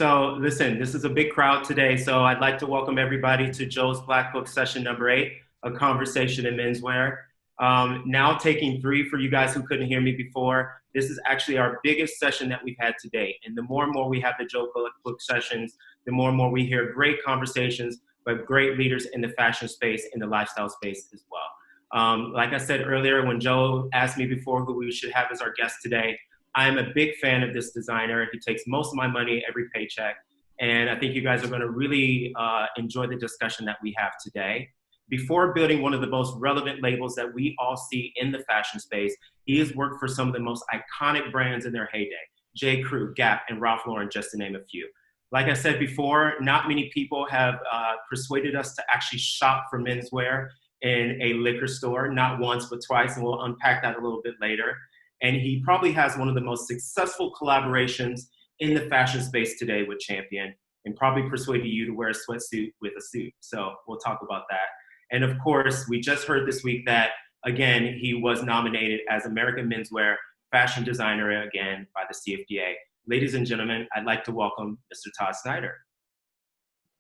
So listen, this is a big crowd today, so I'd like to welcome everybody to Joe's Blackbook Session number 8, a conversation in menswear. Now taking 3 for you guys who couldn't hear me before. This is actually our biggest session that we've had to date. And the more and more we have the Joe Blackbook Sessions, the more and more we hear great conversations by great leaders in the fashion space, in the lifestyle space as well. Like I said earlier, when Joe asked me before who we should have as our guest today, I'm a big fan of this designer. He takes most of my money every paycheck. And I think you guys are going to really enjoy the discussion that we have today. Before building one of the most relevant labels that we all see in the fashion space, he has worked for some of the most iconic brands in their heyday: J. Crew, Gap, and Ralph Lauren, just to name a few. Like I said before, not many people have persuaded us to actually shop for menswear in a liquor store, not once, but twice, and we'll unpack that a little bit later. And he probably has one of the most successful collaborations in the fashion space today with Champion, and probably persuaded you to wear a sweatsuit with a suit. So we'll talk about that. And of course, we just heard this week that, again, he was nominated as American Menswear Fashion Designer again by the CFDA. Ladies and gentlemen, I'd like to welcome Mr. Todd Snyder.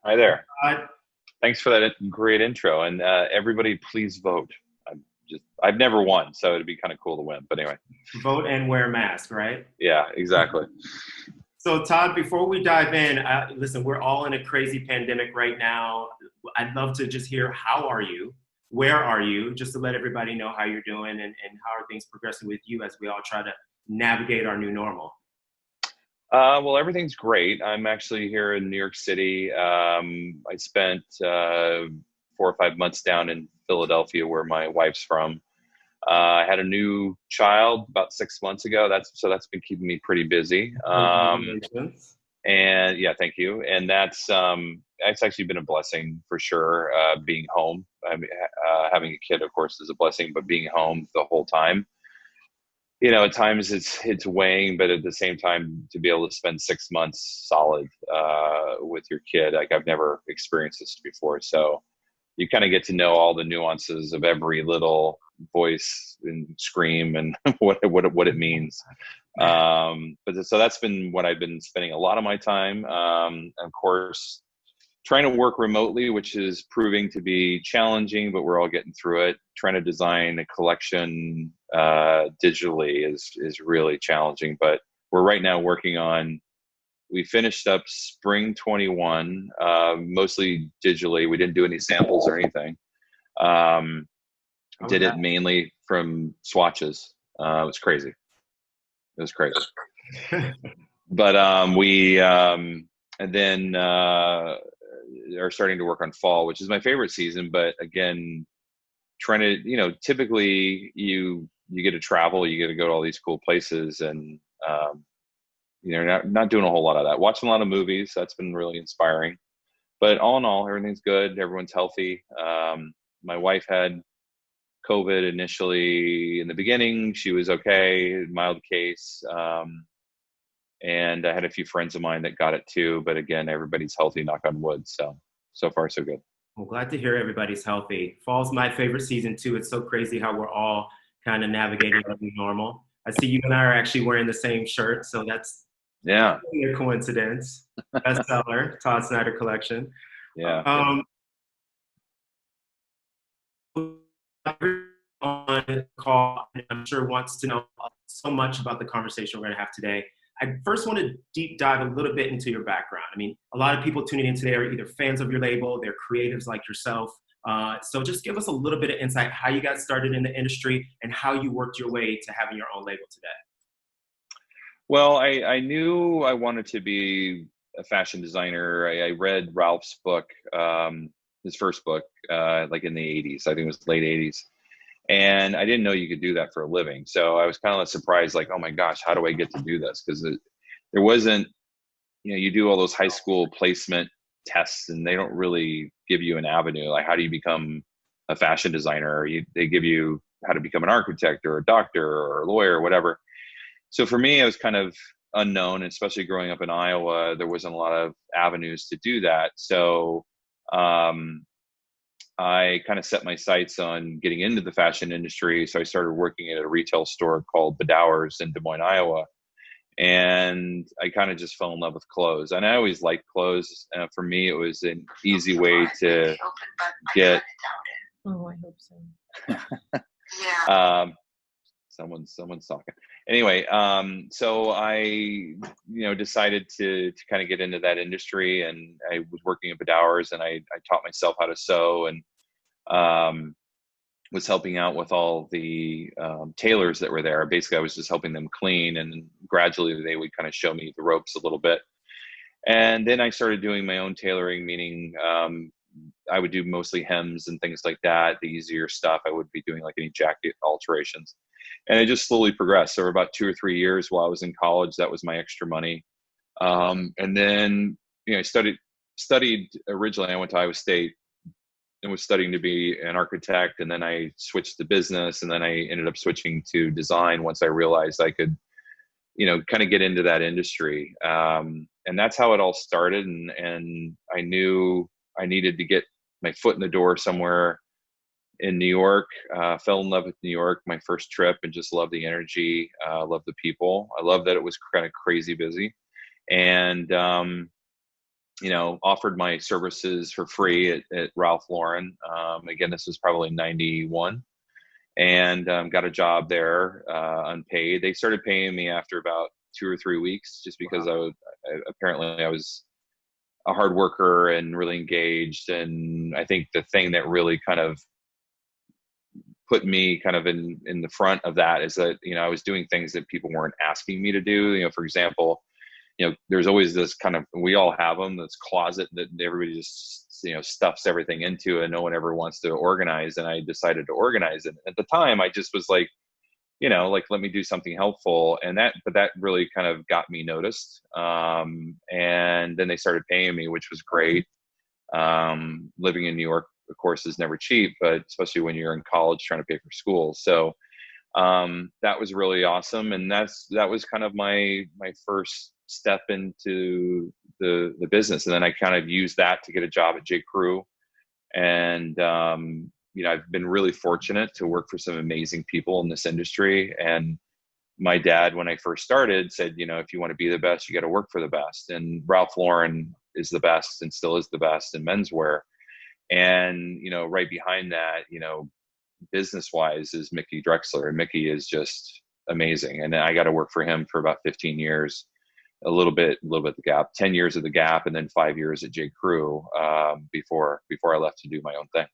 Hi there. Todd. Thanks for that great intro. And everybody, please vote. I've never won, so it'd be kind of cool to win. But anyway. Vote and wear a mask, right? Yeah, exactly. So Todd, before we dive in, listen, we're all in a crazy pandemic right now. I'd love to just hear, how are you? Where are you? Just to let everybody know how you're doing and how are things progressing with you as we all try to navigate our new normal. Well, everything's great. I'm actually here in New York City. I spent 4 or 5 months down in Philadelphia, where my wife's from. I had a new child about 6 months ago. That's been keeping me pretty busy. And yeah, thank you. And that's actually been a blessing for sure. Being home, I mean, having a kid, of course, is a blessing, but being home the whole time, at times it's weighing, but at the same time, to be able to spend 6 months solid with your kid, like I've never experienced this before. So you kind of get to know all the nuances of every little voice and scream and what it means. So that's been what I've been spending a lot of my time. Of course, trying to work remotely, which is proving to be challenging, but we're all getting through it. Trying to design a collection digitally is really challenging, but we're right now working on. We finished up spring 21, mostly digitally. We didn't do any samples or anything. Did it mainly from swatches. It was crazy. But we and then are starting to work on fall, which is my favorite season. But again, trying to, typically you get to travel, you get to go to all these cool places, and not doing a whole lot of that. Watching a lot of movies, that's been really inspiring. But all in all, everything's good. Everyone's healthy. My wife had COVID initially in the beginning. She was okay, mild case. And I had a few friends of mine that got it too. But again, everybody's healthy, knock on wood. So far, so good. I'm glad to hear everybody's healthy. Fall's my favorite season too. It's so crazy how we're all kind of navigating our new normal. I see you and I are actually wearing the same shirt, so that's a coincidence. Bestseller, Todd Snyder collection. Yeah. On the call, I'm sure wants to know so much about the conversation we're going to have today. I first want to deep dive a little bit into your background. I mean, a lot of people tuning in today are either fans of your label, they're creatives like yourself. So just give us a little bit of insight how you got started in the industry and how you worked your way to having your own label today. Well, I knew I wanted to be a fashion designer. I read Ralph's book, his first book, like in the 80s. I think it was late 80s. And I didn't know you could do that for a living. So I was kind of surprised, like, oh my gosh, how do I get to do this? Because there wasn't, you do all those high school placement tests and they don't really give you an avenue. Like, how do you become a fashion designer? They give you how to become an architect or a doctor or a lawyer or whatever. So for me, it was kind of unknown, especially growing up in Iowa. There wasn't a lot of avenues to do that. So I kind of set my sights on getting into the fashion industry. So I started working at a retail store called Bedowers in Des Moines, Iowa. And I kind of just fell in love with clothes. And I always liked clothes. For me, it was an easy way to get. Oh, I hope so. um, someone's talking. Anyway, so I, decided to kind of get into that industry, and I was working at Bedowers, and I taught myself how to sew, and um, was helping out with all the tailors that were there. Basically, I was just helping them clean, and gradually they would kind of show me the ropes a little bit. And then I started doing my own tailoring, meaning I would do mostly hems and things like that, the easier stuff. I wouldn't be doing like any jacket alterations. And it just slowly progressed. So for about 2 or 3 years while I was in college, that was my extra money. And then, I studied originally, I went to Iowa State and was studying to be an architect. And then I switched to business, and then I ended up switching to design once I realized I could, kind of get into that industry. And that's how it all started. And I knew I needed to get my foot in the door somewhere in New York. Fell in love with New York, my first trip, and just loved the energy, loved the people. I loved that it was kind of crazy busy. And, offered my services for free at Ralph Lauren. Again, this was probably 91, and got a job there, unpaid. They started paying me after about 2 or 3 weeks, just because apparently I was a hard worker and really engaged. And I think the thing that really kind of put me kind of in the front of that is that, I was doing things that people weren't asking me to do. For example, there's always this kind of, we all have them, this closet that everybody just, stuffs everything into, and no one ever wants to organize. And I decided to organize it. At the time, I just was like, let me do something helpful. But that really kind of got me noticed. And then they started paying me, which was great. Living in New York, of course, is never cheap, but especially when you're in college trying to pay for school. So that was really awesome. And that was kind of my first step into the business. And then I kind of used that to get a job at J. Crew. And, I've been really fortunate to work for some amazing people in this industry. And my dad, when I first started, said, if you want to be the best, you got to work for the best. And Ralph Lauren is the best and still is the best in menswear. And, right behind that, business wise, is Mickey Drexler. And Mickey is just amazing. And I got to work for him for about 15 years, a little bit the Gap, 10 years at the Gap, and then 5 years at J. Crew, before I left to do my own thing.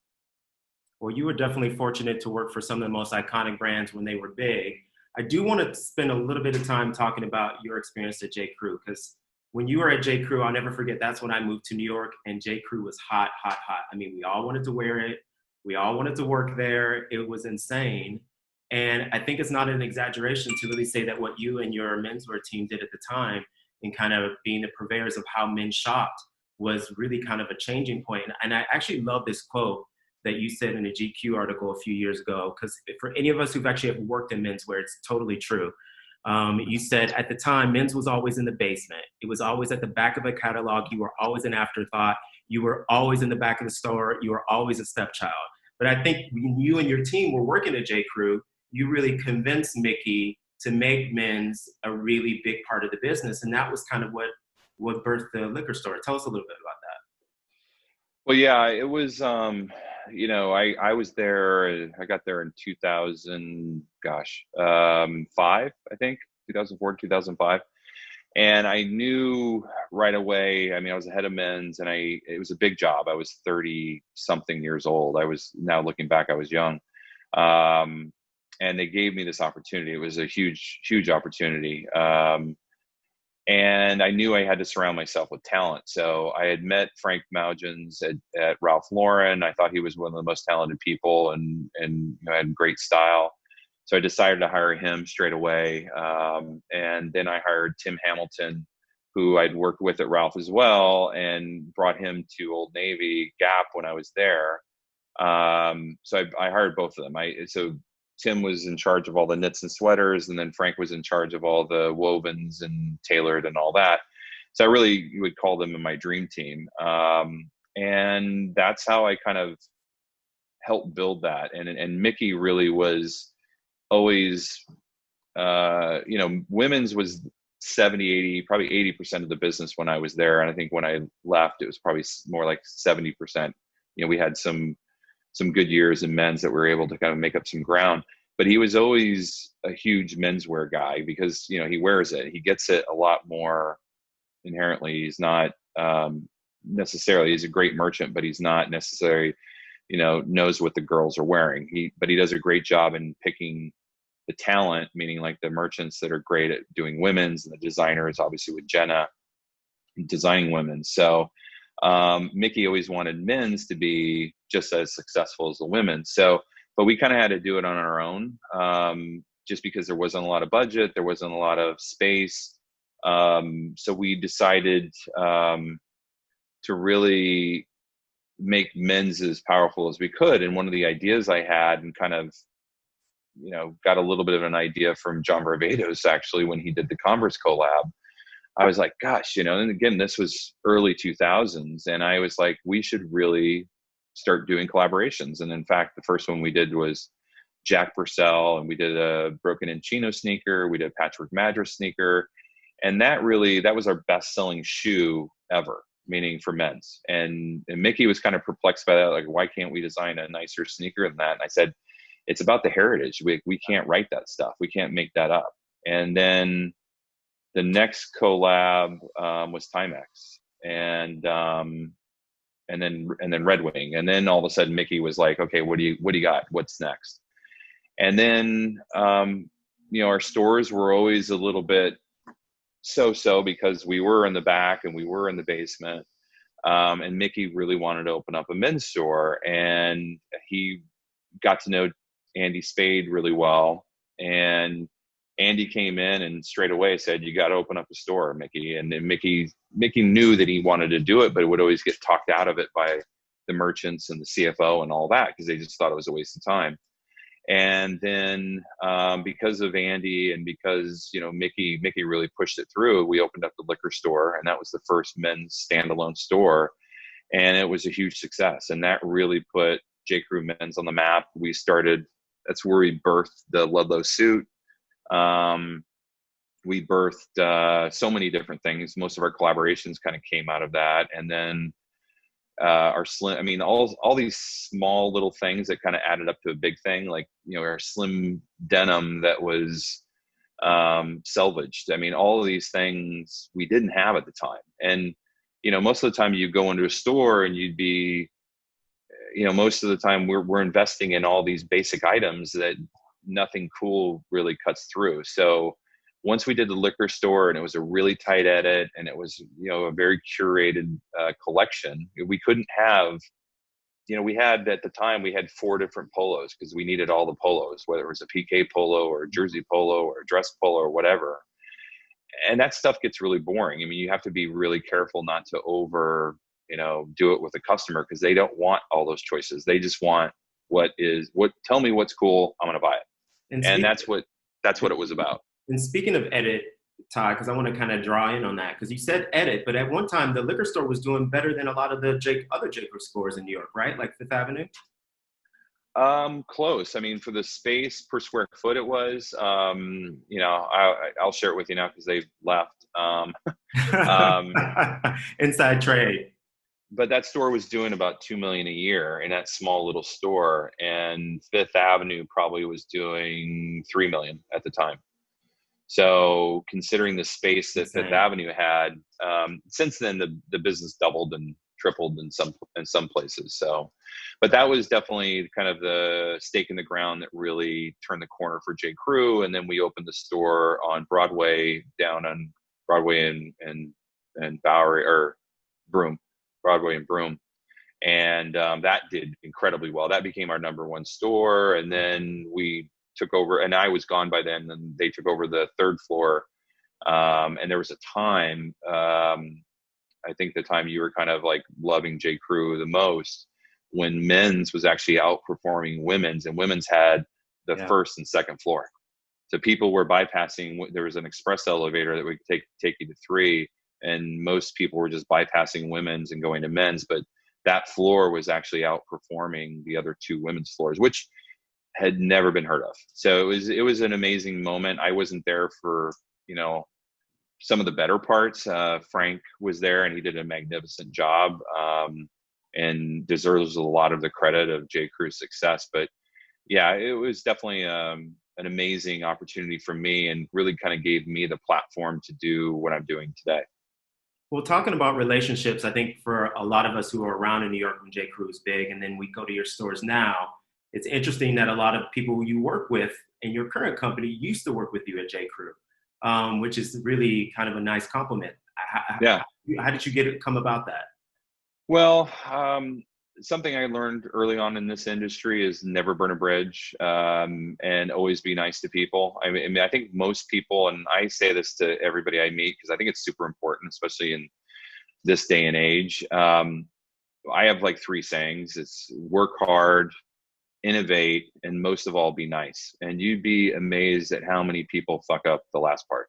Well, you were definitely fortunate to work for some of the most iconic brands when they were big. I do want to spend a little bit of time talking about your experience at J. Crew, because when you were at J. Crew, I'll never forget, that's when I moved to New York, and J. Crew was hot, hot, hot. I mean, we all wanted to wear it. We all wanted to work there. It was insane. And I think it's not an exaggeration to really say that what you and your menswear team did at the time, in kind of being the purveyors of how men shopped, was really kind of a changing point. And I actually love this quote that you said in a GQ article a few years ago, because for any of us who've actually have worked in menswear, it's totally true. You said at the time, men's was always in the basement. It was always at the back of a catalog. You were always an afterthought. You were always in the back of the store. You were always a stepchild. But I think when you and your team were working at J. Crew, you really convinced Mickey to make men's a really big part of the business. And that was kind of what birthed the liquor store. Tell us a little bit about that. Well, yeah, it was, I was there, I got there in 2005, I think, 2004, 2005. And I knew right away, I mean, I was the head of men's, and it was a big job. I was 30 something years old. Now looking back, I was young. And they gave me this opportunity. It was a huge, huge opportunity. And I knew I had to surround myself with talent. So I had met Frank Maugens at Ralph Lauren. I thought he was one of the most talented people, and had great style. So I decided to hire him straight away. And then I hired Tim Hamilton, who I'd worked with at Ralph as well, and brought him to Old Navy, Gap, when I was there. So I hired both of them. So Tim was in charge of all the knits and sweaters, and then Frank was in charge of all the wovens and tailored and all that. So I really would call them in my dream team. And that's how I kind of helped build that. And Mickey really was always, women's was 70, 80, probably 80% of the business when I was there. And I think when I left, it was probably more like 70%. We had some good years in men's that we were able to kind of make up some ground. But he was always a huge menswear guy because, he wears it. He gets it a lot more inherently. He's not necessarily, he's a great merchant, but he's not necessarily, knows what the girls are wearing. But he does a great job in picking the talent, meaning like the merchants that are great at doing women's, and the designers, obviously with Jenna, designing women's. So Mickey always wanted men's to be just as successful as the women. So, but we kind of had to do it on our own, just because there wasn't a lot of budget, there wasn't a lot of space. So we decided to really make men's as powerful as we could. And one of the ideas I had, and kind of, got a little bit of an idea from John Barbados, actually, when he did the Converse collab. I was like, gosh, and again, this was early 2000s. And I was like, we should really start doing collaborations. And in fact, the first one we did was Jack Purcell, and we did a Broken In Chino sneaker. We did a Patchwork Madras sneaker. And that was our best selling shoe ever, meaning for men's. And Mickey was kind of perplexed by that. Like, why can't we design a nicer sneaker than that? And I said, it's about the heritage. We can't write that stuff. We can't make that up. And then the next collab was Timex, and then Red Wing. And then all of a sudden Mickey was like, okay, what do you got? What's next? And then our stores were always a little bit so because we were in the back and we were in the basement. And Mickey really wanted to open up a men's store, and he got to know Andy Spade really well. And Andy came in and straight away said, you got to open up a store, Mickey. And then Mickey knew that he wanted to do it, but it would always get talked out of it by the merchants and the CFO and all that, because they just thought it was a waste of time. And then because of Andy, and because Mickey really pushed it through, we opened up the liquor store, and that was the first men's standalone store, and it was a huge success. And that really put J. Crew Men's on the map. That's where we birthed the Ludlow suit. We birthed so many different things. Most of our collaborations kind of came out of that. And then our slim, all these small little things that kind of added up to a big thing, like, our slim denim that was selvaged. All of these things we didn't have at the time. And, most of the time you go into a store and you'd be, most of the time we're investing in all these basic items that nothing cool really cuts through. So once we did the liquor store, and it was a really tight edit, and it was, a very curated collection, we couldn't have, we had, at the time, we had 4 different polos, because we needed all the polos, whether it was a PK polo or a jersey polo or a dress polo or whatever. And that stuff gets really boring. You have to be really careful not to do it with the customer, because they don't want all those choices. They just want tell me what's cool, I'm going to buy it. And that's what it was about. And speaking of edit, Todd, because I want to kind of draw in on that, because you said edit, but at one time the liquor store was doing better than a lot of the other J. Crew stores in New York, right? Like Fifth Avenue? Close. For the space per square foot, it was, I'll share it with you now because they've left. Inside trade. But that store was doing about $2 million a year in that small little store, and Fifth Avenue probably was doing $3 million at the time. So considering the space that Fifth Avenue had, since then the business doubled and tripled in some places. So, but that was definitely kind of the stake in the ground that really turned the corner for J. Crew. And then we opened the store on Broadway, down on Broadway and Bowery, or Broome, Broadway and Broome. And that did incredibly well. That became our number 1 store. And then we took over, and I was gone by then, and they took over the 3rd floor. And there was a time, I think the time you were kind of like loving J. Crew the most, when men's was actually outperforming women's, and women's had the 1st and 2nd floor. So people were bypassing, there was an express elevator that would take you to 3, and most people were just bypassing women's and going to men's, but that floor was actually outperforming the other 2 women's floors, which had never been heard of. So it was an amazing moment. I wasn't there for, some of the better parts. Frank was there and he did a magnificent job, and deserves a lot of the credit of J. Crew's success. But yeah, it was definitely an amazing opportunity for me, and really kind of gave me the platform to do what I'm doing today. Well, talking about relationships, I think for a lot of us who are around in New York when J. Crew was big, and then we go to your stores now, it's interesting that a lot of people you work with in your current company used to work with you at J. Crew, which is really kind of a nice compliment. Yeah. How did you come about that? Well, something I learned early on in this industry is never burn a bridge, and always be nice to people. I mean, I think most people, and I say this to everybody I meet because I think it's super important, especially in this day and age. I have like three sayings. It's work hard, innovate, and most of all, be nice. And you'd be amazed at how many people fuck up the last part.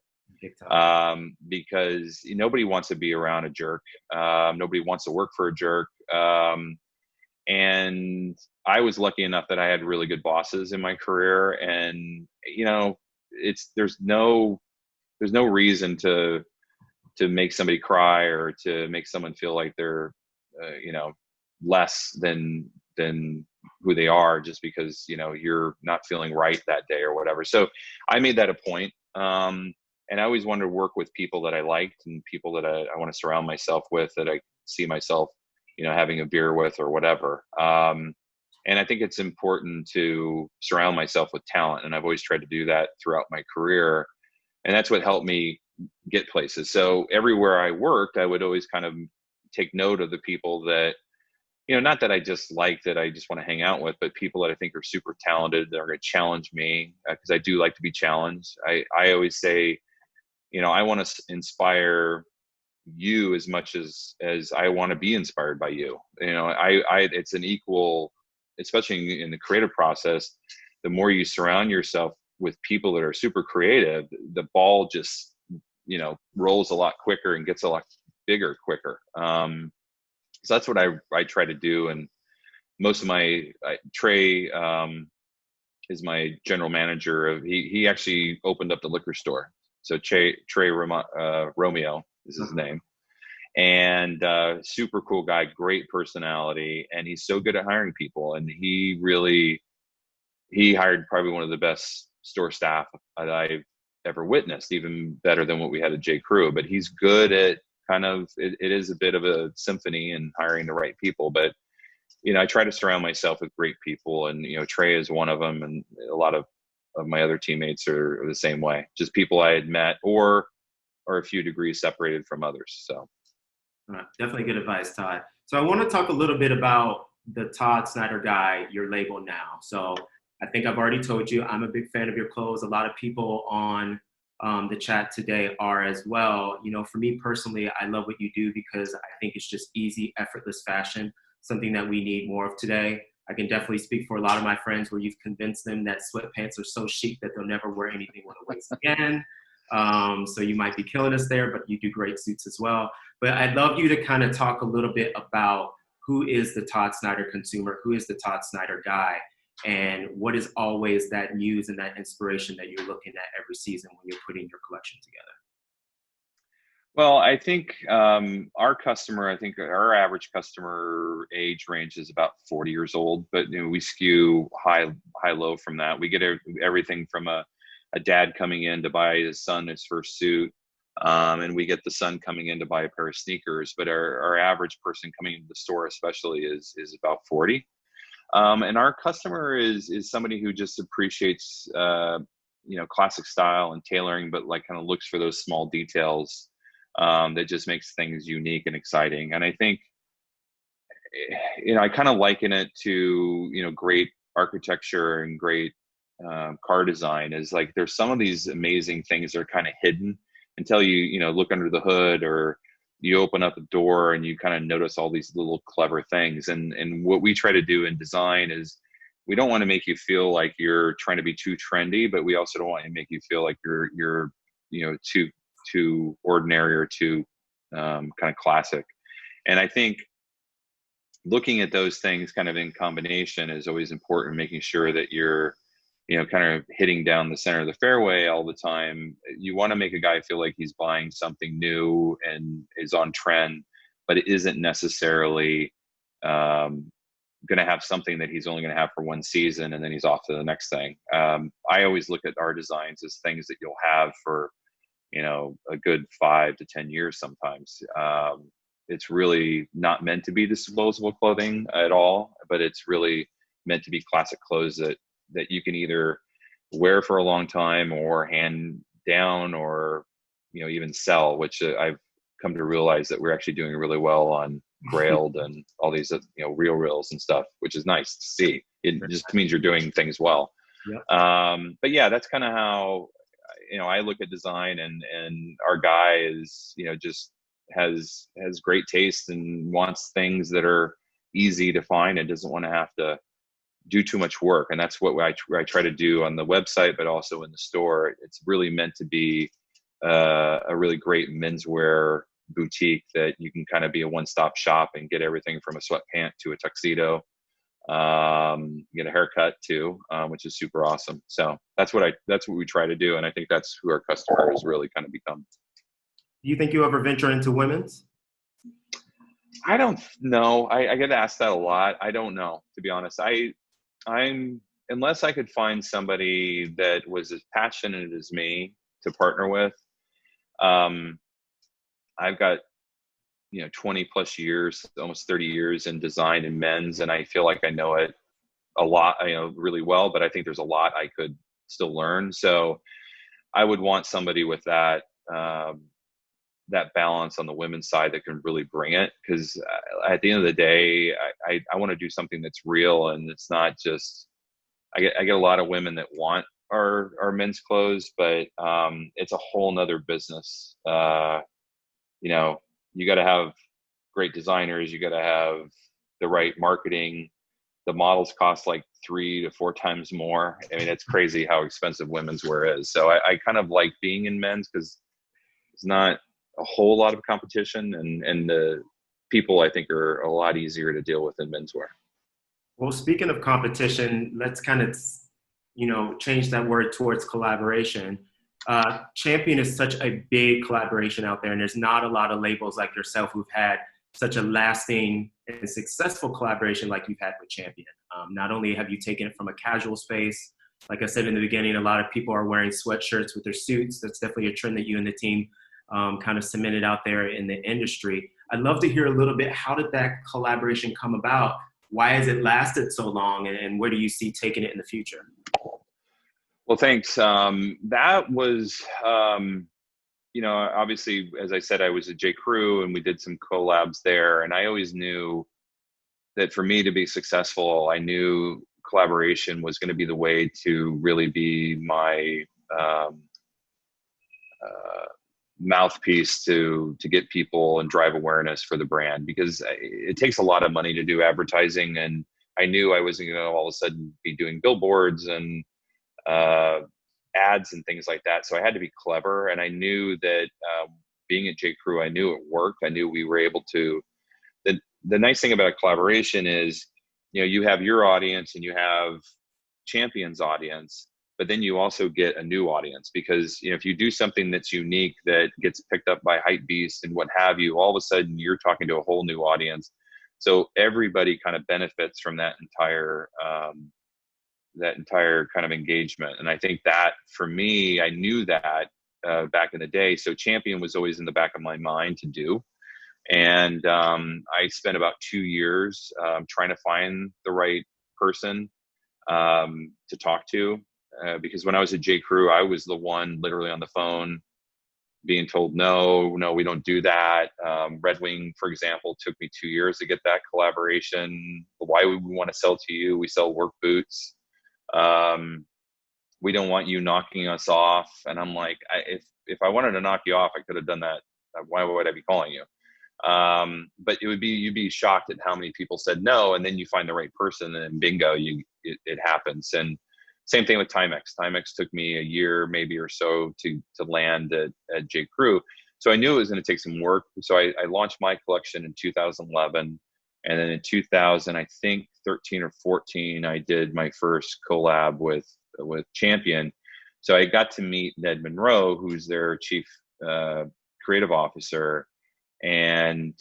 Because nobody wants to be around a jerk. Nobody wants to work for a jerk. And I was lucky enough that I had really good bosses in my career, and there's no reason to make somebody cry or to make someone feel like they're less than who they are just because you're not feeling right that day or whatever. So I made that a point. And I always wanted to work with people that I liked and people that I want to surround myself with, that I see myself, having a beer with or whatever. And I think it's important to surround myself with talent. And I've always tried to do that throughout my career. And that's what helped me get places. So everywhere I worked, I would always kind of take note of the people that, not that I just like, that I just want to hang out with, but people that I think are super talented, that are going to challenge me, because I do like to be challenged. I always say, I want to inspire you as much as I want to be inspired by you. It's an equal, especially in the creative process. The more you surround yourself with people that are super creative, the ball just, rolls a lot quicker and gets a lot bigger quicker. So that's what I try to do. And most of Trey is my general manager. He actually opened up the liquor store. So Trey Romeo is his name, and super cool guy, great personality, and he's so good at hiring people. And he hired probably one of the best store staff that I've ever witnessed, even better than what we had at J. Crew. But he's good at it is a bit of a symphony in hiring the right people. But I try to surround myself with great people, and Trey is one of them, and a lot of my other teammates are the same way. Just people I had met or a few degrees separated from others. So definitely good advice, Todd. So I want to talk a little bit about the Todd Snyder Guy, your label now. So I think I've already told you I'm a big fan of your clothes. A lot of people on the chat today are as well. For me personally, I love what you do because I think it's just easy, effortless fashion, something that we need more of today. I can definitely speak for a lot of my friends where you've convinced them that sweatpants are so chic that they'll never wear anything with a waist again. So you might be killing us there, but you do great suits as well. But I'd love you to kind of talk a little bit about who is the Todd Snyder consumer, who is the Todd Snyder guy, and what is always that muse and that inspiration that you're looking at every season when you're putting your collection together. Well, I think our average customer age range is about 40 years old, but we skew high-low from that. We get everything from a dad coming in to buy his son his first suit, and we get the son coming in to buy a pair of sneakers. But our average person coming into the store, especially, is about 40. And our customer is somebody who just appreciates classic style and tailoring, but like kind of looks for those small details. That just makes things unique and exciting. And I think, I kind of liken it to, great architecture and great car design is like, there's some of these amazing things that are kind of hidden until you look under the hood, or you open up the door and you kind of notice all these little clever things. And what we try to do in design is we don't want to make you feel like you're trying to be too trendy, but we also don't want to make you feel like you're too ordinary or too kind of classic. And I think looking at those things kind of in combination is always important, making sure that you're kind of hitting down the center of the fairway all the time. You want to make a guy feel like he's buying something new and is on trend, but it isn't necessarily going to have something that he's only going to have for one season and then he's off to the next thing. I always look at our designs as things that you'll have for, a good 5 to 10 years sometimes. It's really not meant to be disposable clothing at all, but it's really meant to be classic clothes that you can either wear for a long time or hand down or, even sell, which I've come to realize that we're actually doing really well on Grailed and all these, Real Reels and stuff, which is nice to see. It just means you're doing things well. Yeah. But yeah, that's kind of how, I look at design, and our guy is, just has great taste and wants things that are easy to find and doesn't want to have to do too much work. And that's what I try to do on the website, but also in the store. It's really meant to be a really great menswear boutique that you can kind of be a one-stop shop and get everything from a sweatpant to a tuxedo, get a haircut too, which is super awesome. So that's what we try to do. And I think that's who our customer has really kind of become. Do you think you ever venture into women's? I don't know. I get asked that a lot. I don't know, to be honest. I'm unless I could find somebody that was as passionate as me to partner with. I've got 20 plus years, almost 30 years in design and men's, and I feel like I know it a lot, really well, but I think there's a lot I could still learn. So I would want somebody with that balance on the women's side that can really bring it, because at the end of the day, I want to do something that's real, and it's not just, I get a lot of women that want our men's clothes, but it's a whole nother business. You got to have great designers, you got to have the right marketing. The models cost like 3 to 4 times more. I mean, it's crazy how expensive women's wear is. So I kind of like being in men's because it's not a whole lot of competition, and the people I think are a lot easier to deal with in menswear. Well, speaking of competition, let's kind of, change that word towards collaboration. Champion is such a big collaboration out there, and there's not a lot of labels like yourself who've had such a lasting and successful collaboration like you've had with Champion. Not only have you taken it from a casual space, like I said in the beginning, a lot of people are wearing sweatshirts with their suits. That's definitely a trend that you and the team kind of cemented out there in the industry. I'd love to hear a little bit, how did that collaboration come about? Why has it lasted so long, and where do you see taking it in the future? Well, thanks. That was, obviously, as I said, I was at J. Crew and we did some collabs there. And I always knew that for me to be successful, I knew collaboration was going to be the way to really be my mouthpiece to get people and drive awareness for the brand, because it takes a lot of money to do advertising. And I knew I wasn't going to all of a sudden be doing billboards and ads and things like that. So I had to be clever. And I knew that being at J. Crew, I knew it worked. I knew we were able to. The nice thing about a collaboration is, you have your audience and you have Champion's audience, but then you also get a new audience, because if you do something that's unique that gets picked up by Hypebeast and what have you, all of a sudden you're talking to a whole new audience. So everybody kind of benefits from that entire kind of engagement. And I think that for me, I knew that back in the day. So Champion was always in the back of my mind to do. And I spent about 2 years trying to find the right person to talk to. Because when I was at J. Crew, I was the one literally on the phone being told, no, we don't do that. Red Wing, for example, took me 2 years to get that collaboration. Why would we want to sell to you? We sell work boots. We don't want you knocking us off. And I'm like, if I wanted to knock you off, I could have done that. Why would I be calling you? But you'd be shocked at how many people said no. And then you find the right person and bingo, it happens. And same thing with Timex. Timex took me a year, maybe or so to land at J. Crew. So I knew it was going to take some work. So I launched my collection in 2011. And then in 2000, I think 13 or 14, I did my first collab with Champion. So I got to meet Ned Monroe, who's their chief creative officer, and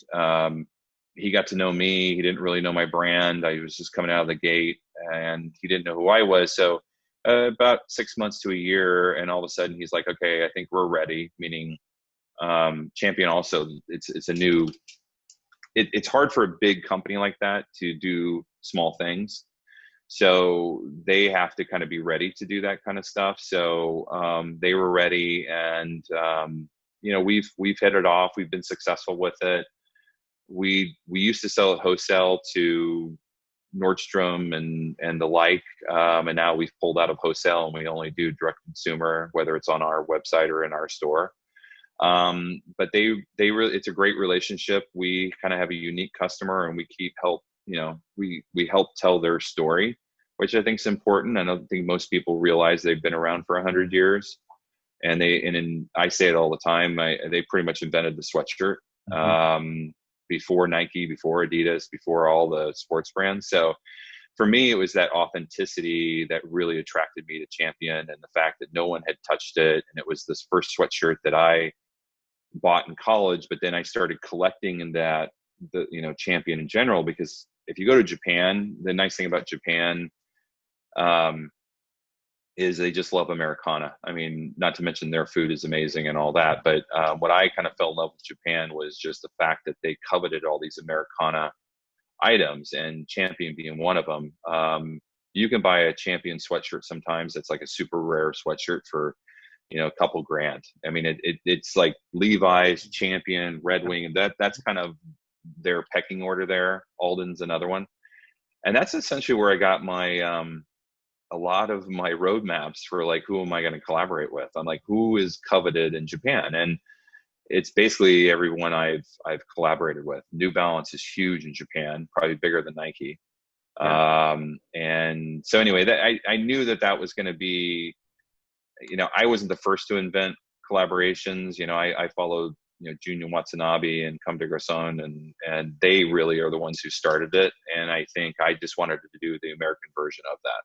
he got to know me. He didn't really know my brand. I was just coming out of the gate, and he didn't know who I was. So about 6 months to a year, and all of a sudden he's like, "Okay, I think we're ready." Meaning, Champion also, it's a new. It's hard for a big company like that to do small things. So they have to kind of be ready to do that kind of stuff. So they were ready, and we've hit it off. We've been successful with it. We used to sell it wholesale to Nordstrom and the like, and now we've pulled out of wholesale and we only do direct consumer, whether it's on our website or in our store. But they really, it's a great relationship. We kind of have a unique customer, and we we help tell their story, which I think is important. I don't think most people realize they've been around for 100 years, and I say it all the time. They pretty much invented the sweatshirt, before Nike, before Adidas, before all the sports brands. So for me, it was that authenticity that really attracted me to Champion, and the fact that no one had touched it. And it was this first sweatshirt that I bought in college, but then I started collecting in the Champion in general, because if you go to Japan, the nice thing about Japan is they just love Americana. I mean, not to mention their food is amazing and all that, but what I kind of fell in love with Japan was just the fact that they coveted all these Americana items, and Champion being one of them. You can buy a Champion sweatshirt sometimes that's like a super rare sweatshirt for a couple grand. I mean, it's like Levi's, Champion, Red Wing, and that's kind of their pecking order there. Alden's another one, and that's essentially where I got my a lot of my roadmaps for like, who am I going to collaborate with? I'm like, who is coveted in Japan? And it's basically everyone I've collaborated with. New Balance is huge in Japan, probably bigger than Nike. Yeah. And so anyway, I knew that was going to be, I wasn't the first to invent collaborations. I followed, Junior Watanabe and Comme des Garçons, and they really are the ones who started it. And I think I just wanted to do the American version of that.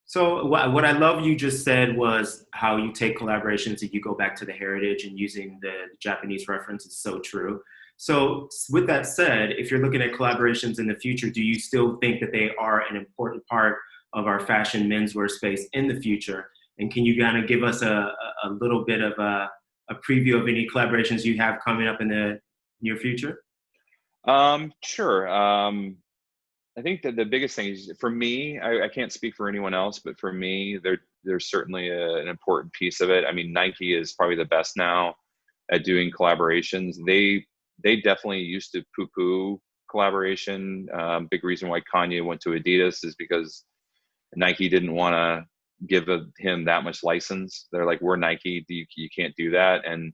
So what I love you just said was how you take collaborations and you go back to the heritage, and using the Japanese reference is so true. So with that said, if you're looking at collaborations in the future, do you still think that they are an important part of our fashion menswear space in the future? And can you kind of give us a little bit of a preview of any collaborations you have coming up in the near future? Sure. I think that the biggest thing is, for me, I can't speak for anyone else, but for me, there's certainly an important piece of it. I mean, Nike is probably the best now at doing collaborations. They definitely used to poo-poo collaboration. Big reason why Kanye went to Adidas is because Nike didn't want to give him that much license. They're like, we're Nike, you can't do that. And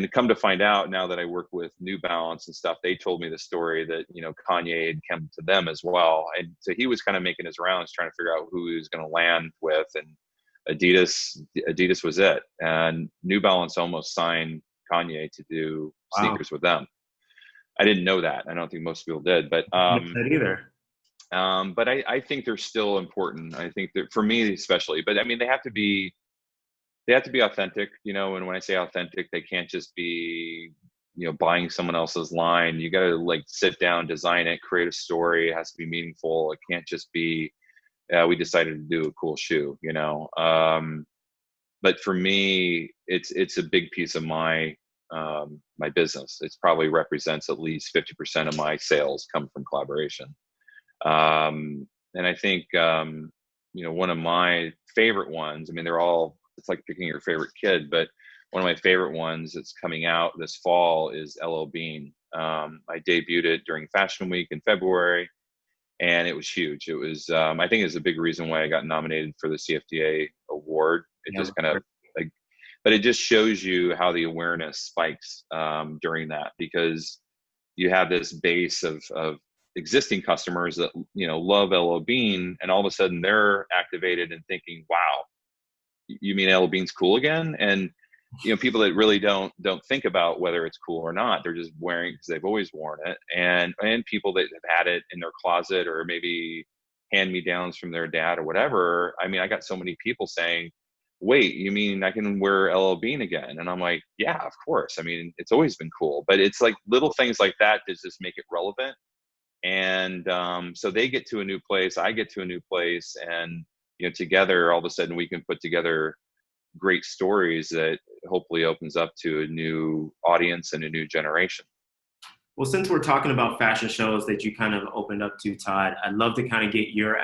to come to find out, now that I work with New Balance and stuff, they told me the story that, Kanye had come to them as well. And so he was kind of making his rounds, trying to figure out who he was going to land with. And Adidas was it. And New Balance almost signed Kanye to do sneakers with them. I didn't know that. I don't think most people did, but not either. But I think they're still important. I think that, for me especially, but I mean, they have to be authentic, and when I say authentic, they can't just be, buying someone else's line. You got to like sit down, design it, create a story. It has to be meaningful. It can't just be, we decided to do a cool shoe, but for me, it's a big piece of my business. It's probably represents at least 50% of my sales come from collaboration. And I think, one of my favorite ones, I mean, it's like picking your favorite kid, but one of my favorite ones that's coming out this fall is LL Bean. I debuted it during Fashion Week in February, and it was huge. It was, I think it's a big reason why I got nominated for the CFDA award. It just kind of like, but it just shows you how the awareness spikes during that, because you have this base of existing customers that, love LL Bean, and all of a sudden they're activated and thinking, wow, you mean LL Bean's cool again? And people that really don't think about whether it's cool or not, they're just wearing because they've always worn it, and people that have had it in their closet, or maybe hand-me-downs from their dad or whatever. I mean, I got so many people saying, wait, you mean I can wear LL Bean again? And I'm like, yeah, of course. I mean, it's always been cool, but it's like little things like that that just make it relevant. And so they get to a new place, I get to a new place, and together, all of a sudden, we can put together great stories that hopefully opens up to a new audience and a new generation. Well, since we're talking about fashion shows that you kind of opened up to, Todd, I'd love to kind of get your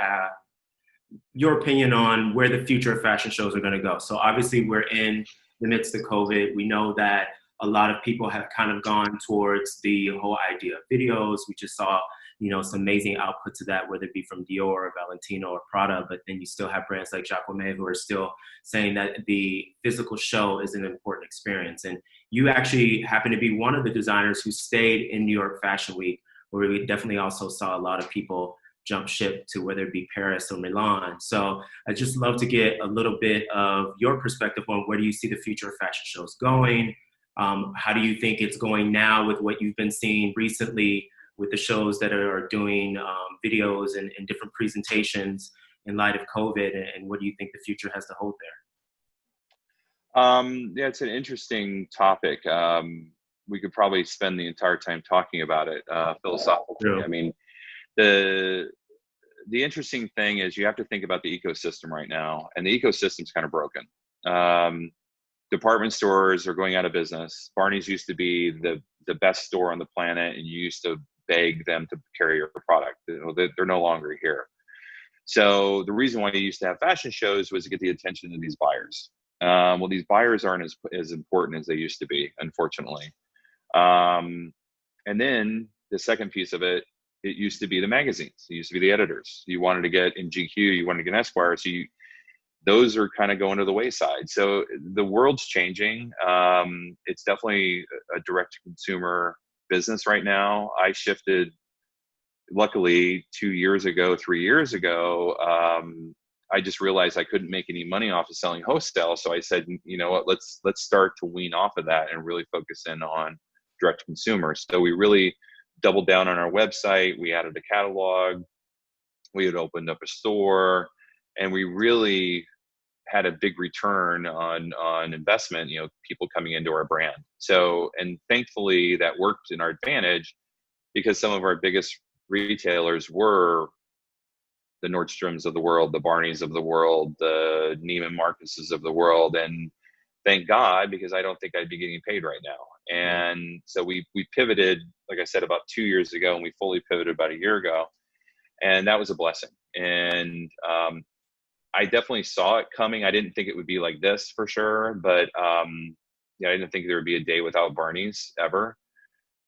opinion on where the future of fashion shows are going to go. So obviously we're in the midst of COVID. We know that a lot of people have kind of gone towards the whole idea of videos. We just saw, some amazing output to that, whether it be from Dior or Valentino or Prada, but then you still have brands like Jacquemus who are still saying that the physical show is an important experience. And you actually happen to be one of the designers who stayed in New York Fashion Week, where we definitely also saw a lot of people jump ship to whether it be Paris or Milan. So I'd just love to get a little bit of your perspective on where do you see the future of fashion shows going? How do you think it's going now with what you've been seeing recently with the shows that are doing videos and different presentations in light of COVID? And what do you think the future has to hold there? Yeah, it's an interesting topic. We could probably spend the entire time talking about it philosophically. True. I mean, the interesting thing is you have to think about the ecosystem right now, and the ecosystem's kind of broken. Department stores are going out of business. Barney's used to be the best store on the planet, and you used to beg them to carry your product. They're no longer here. So the reason why you used to have fashion shows was to get the attention of these buyers. Well, these buyers aren't as important as they used to be, unfortunately. And then the second piece of it used to be the magazines. It used to be the editors. You wanted to get in GQ, you wanted to get in Esquire. So those are kind of going to the wayside. So the world's changing. It's definitely a direct-to-consumer business right now. I shifted, luckily, 3 years ago. I just realized I couldn't make any money off of selling wholesale. So I said, you know what, let's start to wean off of that and really focus in on direct-to-consumer. So we really doubled down on our website. We added a catalog. We had opened up a store, and we really had a big return on investment, people coming into our brand. So, and thankfully that worked in our advantage, because some of our biggest retailers were the Nordstroms of the world, the Barneys of the world, the Neiman Marcuses of the world. And thank God, because I don't think I'd be getting paid right now. And so we pivoted, like I said, about 2 years ago, and we fully pivoted about a year ago. And that was a blessing. And I definitely saw it coming. I didn't think it would be like this for sure, but I didn't think there would be a day without Barney's ever.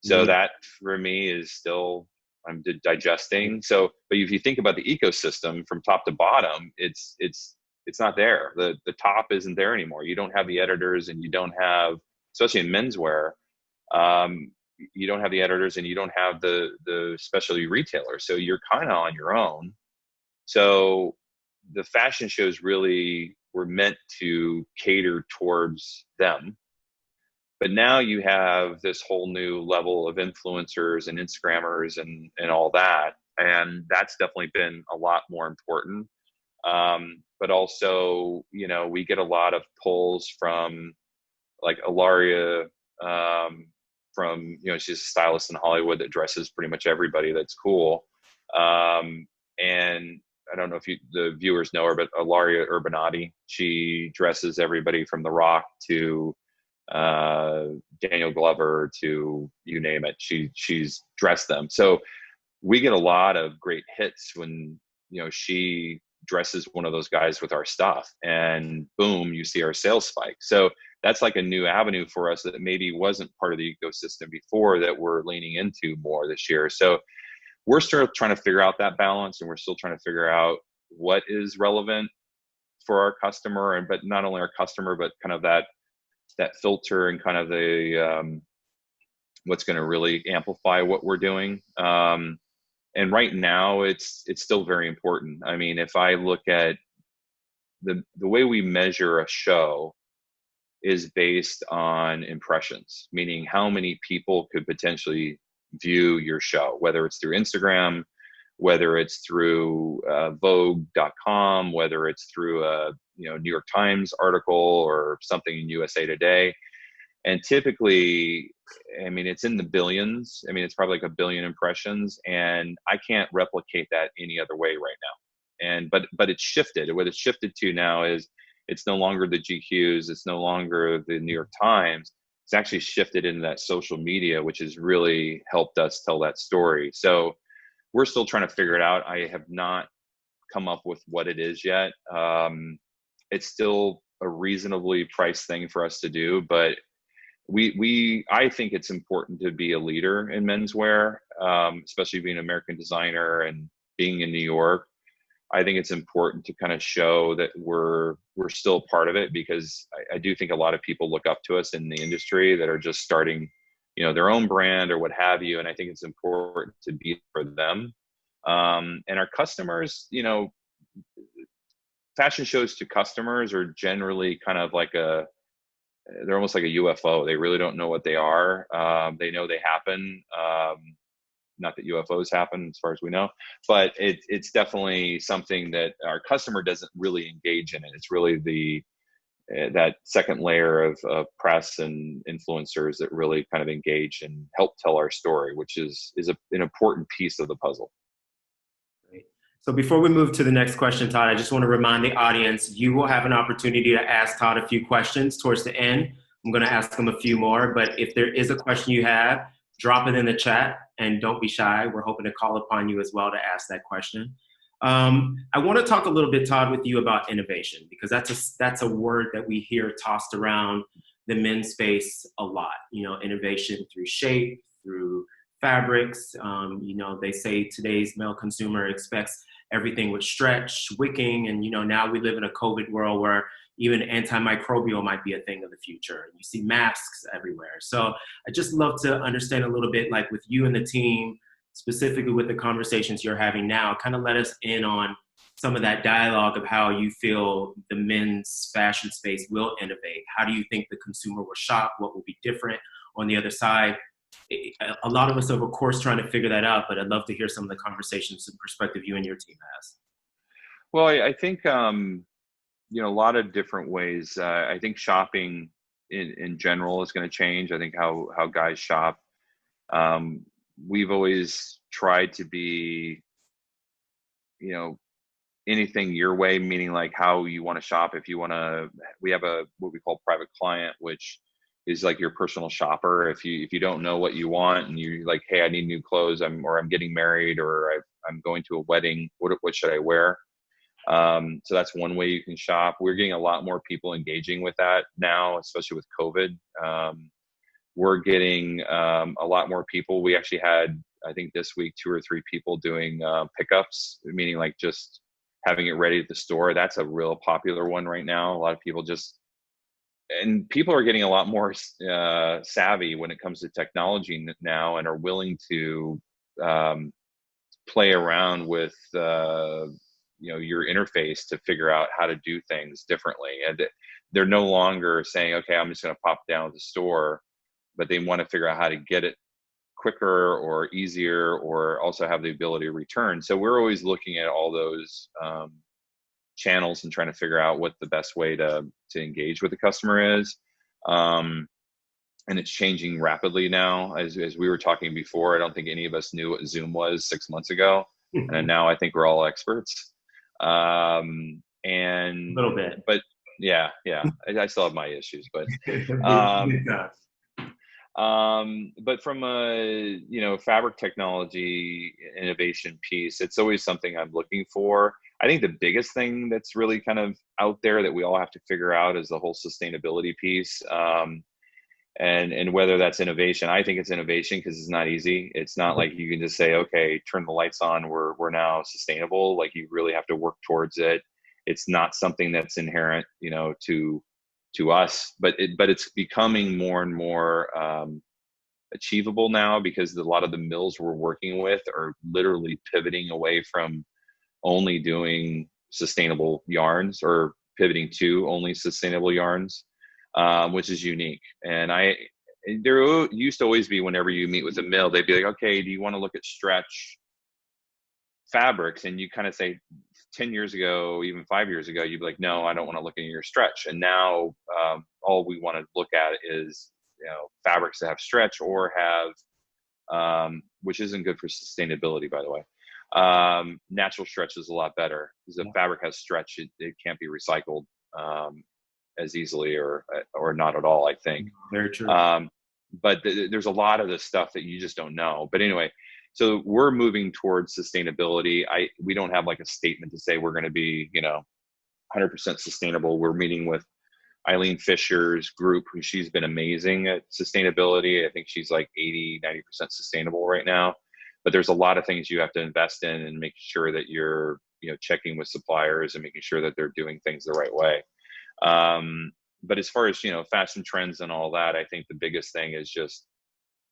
So that for me is still, I'm digesting. So, but if you think about the ecosystem from top to bottom, it's not there. The top isn't there anymore. You don't have the editors, and you don't have, especially in menswear, you don't have the editors, and you don't have the specialty retailers. So you're kind of on your own. So the fashion shows really were meant to cater towards them. But now you have this whole new level of influencers and Instagrammers and all that. And that's definitely been a lot more important. But also, we get a lot of pulls from like Ilaria, from, she's a stylist in Hollywood that dresses pretty much everybody that's cool. And I don't know if the viewers know her, but Ilaria Urbanati, she dresses everybody from The Rock to Daniel Glover to you name it. She's dressed them. So we get a lot of great hits when, she dresses one of those guys with our stuff, and boom, you see our sales spike. So that's like a new avenue for us that maybe wasn't part of the ecosystem before, that we're leaning into more this year. So we're still trying to figure out that balance, and we're still trying to figure out what is relevant for our customer, but not only our customer, but kind of that filter and kind of the what's going to really amplify what we're doing. And right now it's still very important. I mean, if I look at the way we measure a show is based on impressions, meaning how many people could potentially view your show, whether it's through Instagram, whether it's through Vogue.com, whether it's through a New York Times article or something in USA Today. And typically, I mean, it's in the billions. I mean, it's probably like 1 billion impressions, and I can't replicate that any other way right now. And but it's shifted. What it's shifted to now is it's no longer the GQs, it's no longer the New York Times. It's actually shifted into that social media, which has really helped us tell that story. So we're still trying to figure it out. I have not come up with what it is yet. It's still a reasonably priced thing for us to do, but I think it's important to be a leader in menswear, especially being an American designer and being in New York. I think it's important to kind of show that we're still part of it, because I do think a lot of people look up to us in the industry that are just starting, their own brand or what have you. And I think it's important to be for them. And our customers, fashion shows to customers are generally kind of like they're almost like a UFO. They really don't know what they are. They know they happen. Not that UFOs happen as far as we know, but it's definitely something that our customer doesn't really engage in it. It's really that second layer of press and influencers that really kind of engage and help tell our story, which is an important piece of the puzzle. Great. So before we move to the next question, Todd, I just want to remind the audience, you will have an opportunity to ask Todd a few questions towards the end. I'm going to ask him a few more, but if there is a question you have, drop it in the chat and don't be shy. We're hoping to call upon you as well to ask that question. I want to talk a little bit, Todd, with you about innovation, because that's a word that we hear tossed around the men's space a lot. Innovation through shape, through fabrics. They say today's male consumer expects everything with stretch, wicking, and now we live in a COVID world where even antimicrobial might be a thing of the future. You see masks everywhere. So I just love to understand a little bit, like with you and the team, specifically with the conversations you're having now, kind of let us in on some of that dialogue of how you feel the men's fashion space will innovate. How do you think the consumer will shop? What will be different on the other side? A lot of us are, of course, trying to figure that out, but I'd love to hear some of the conversations and perspective you and your team has. Well, I think, a lot of different ways. I think shopping in general is going to change. I think how guys shop. We've always tried to be, anything your way, meaning like how you want to shop. If you want to, we have what we call private client, which is like your personal shopper. If you don't know what you want and you're like, hey, I need new clothes, I'm getting married, or I'm going to a wedding, what should I wear? So that's one way you can shop. We're getting a lot more people engaging with that now, especially with COVID. We're getting a lot more people. We actually had, I think this week, 2 or 3 people doing pickups, meaning like just having it ready at the store. That's a real popular one right now. A lot of people and people are getting a lot more savvy when it comes to technology now, and are willing to play around with your interface to figure out how to do things differently. And they're no longer saying, okay, I'm just going to pop down to the store, but they want to figure out how to get it quicker or easier, or also have the ability to return. So we're always looking at all those channels and trying to figure out what the best way to engage with the customer is. And it's changing rapidly now. As we were talking before, I don't think any of us knew what Zoom was 6 months ago. And now I think we're all experts. And a little bit, but yeah, I still have my issues, but but from a fabric technology innovation piece, it's always something I'm looking for. I think the biggest thing that's really kind of out there that we all have to figure out is the whole sustainability piece. And whether that's innovation. I think it's innovation because it's not easy. It's not like you can just say, okay, turn the lights on, we're now sustainable. Like, you really have to work towards it. It's not something that's inherent, to us, but it's becoming more and more achievable now, because a lot of the mills we're working with are literally pivoting away from only doing sustainable yarns, or pivoting to only sustainable yarns. Which is unique. And there used to always be, whenever you meet with a mill, they'd be like, okay, do you want to look at stretch fabrics, and you kind of say 10 years ago, even 5 years ago, you'd be like, no, I don't want to look at your stretch. And now all we want to look at is, fabrics that have stretch or have, which isn't good for sustainability, by the way. Natural stretch is a lot better because if fabric has stretch, it can't be recycled as easily or not at all, I think. Very true. But there's a lot of this stuff that you just don't know. But anyway, so we're moving towards sustainability. We don't have like a statement to say we're going to be, 100% sustainable. We're meeting with Eileen Fisher's group, who she's been amazing at sustainability. I think she's like 80-90% sustainable right now. But there's a lot of things you have to invest in and make sure that you're, checking with suppliers and making sure that they're doing things the right way. But as far as, fashion trends and all that, I think the biggest thing is just,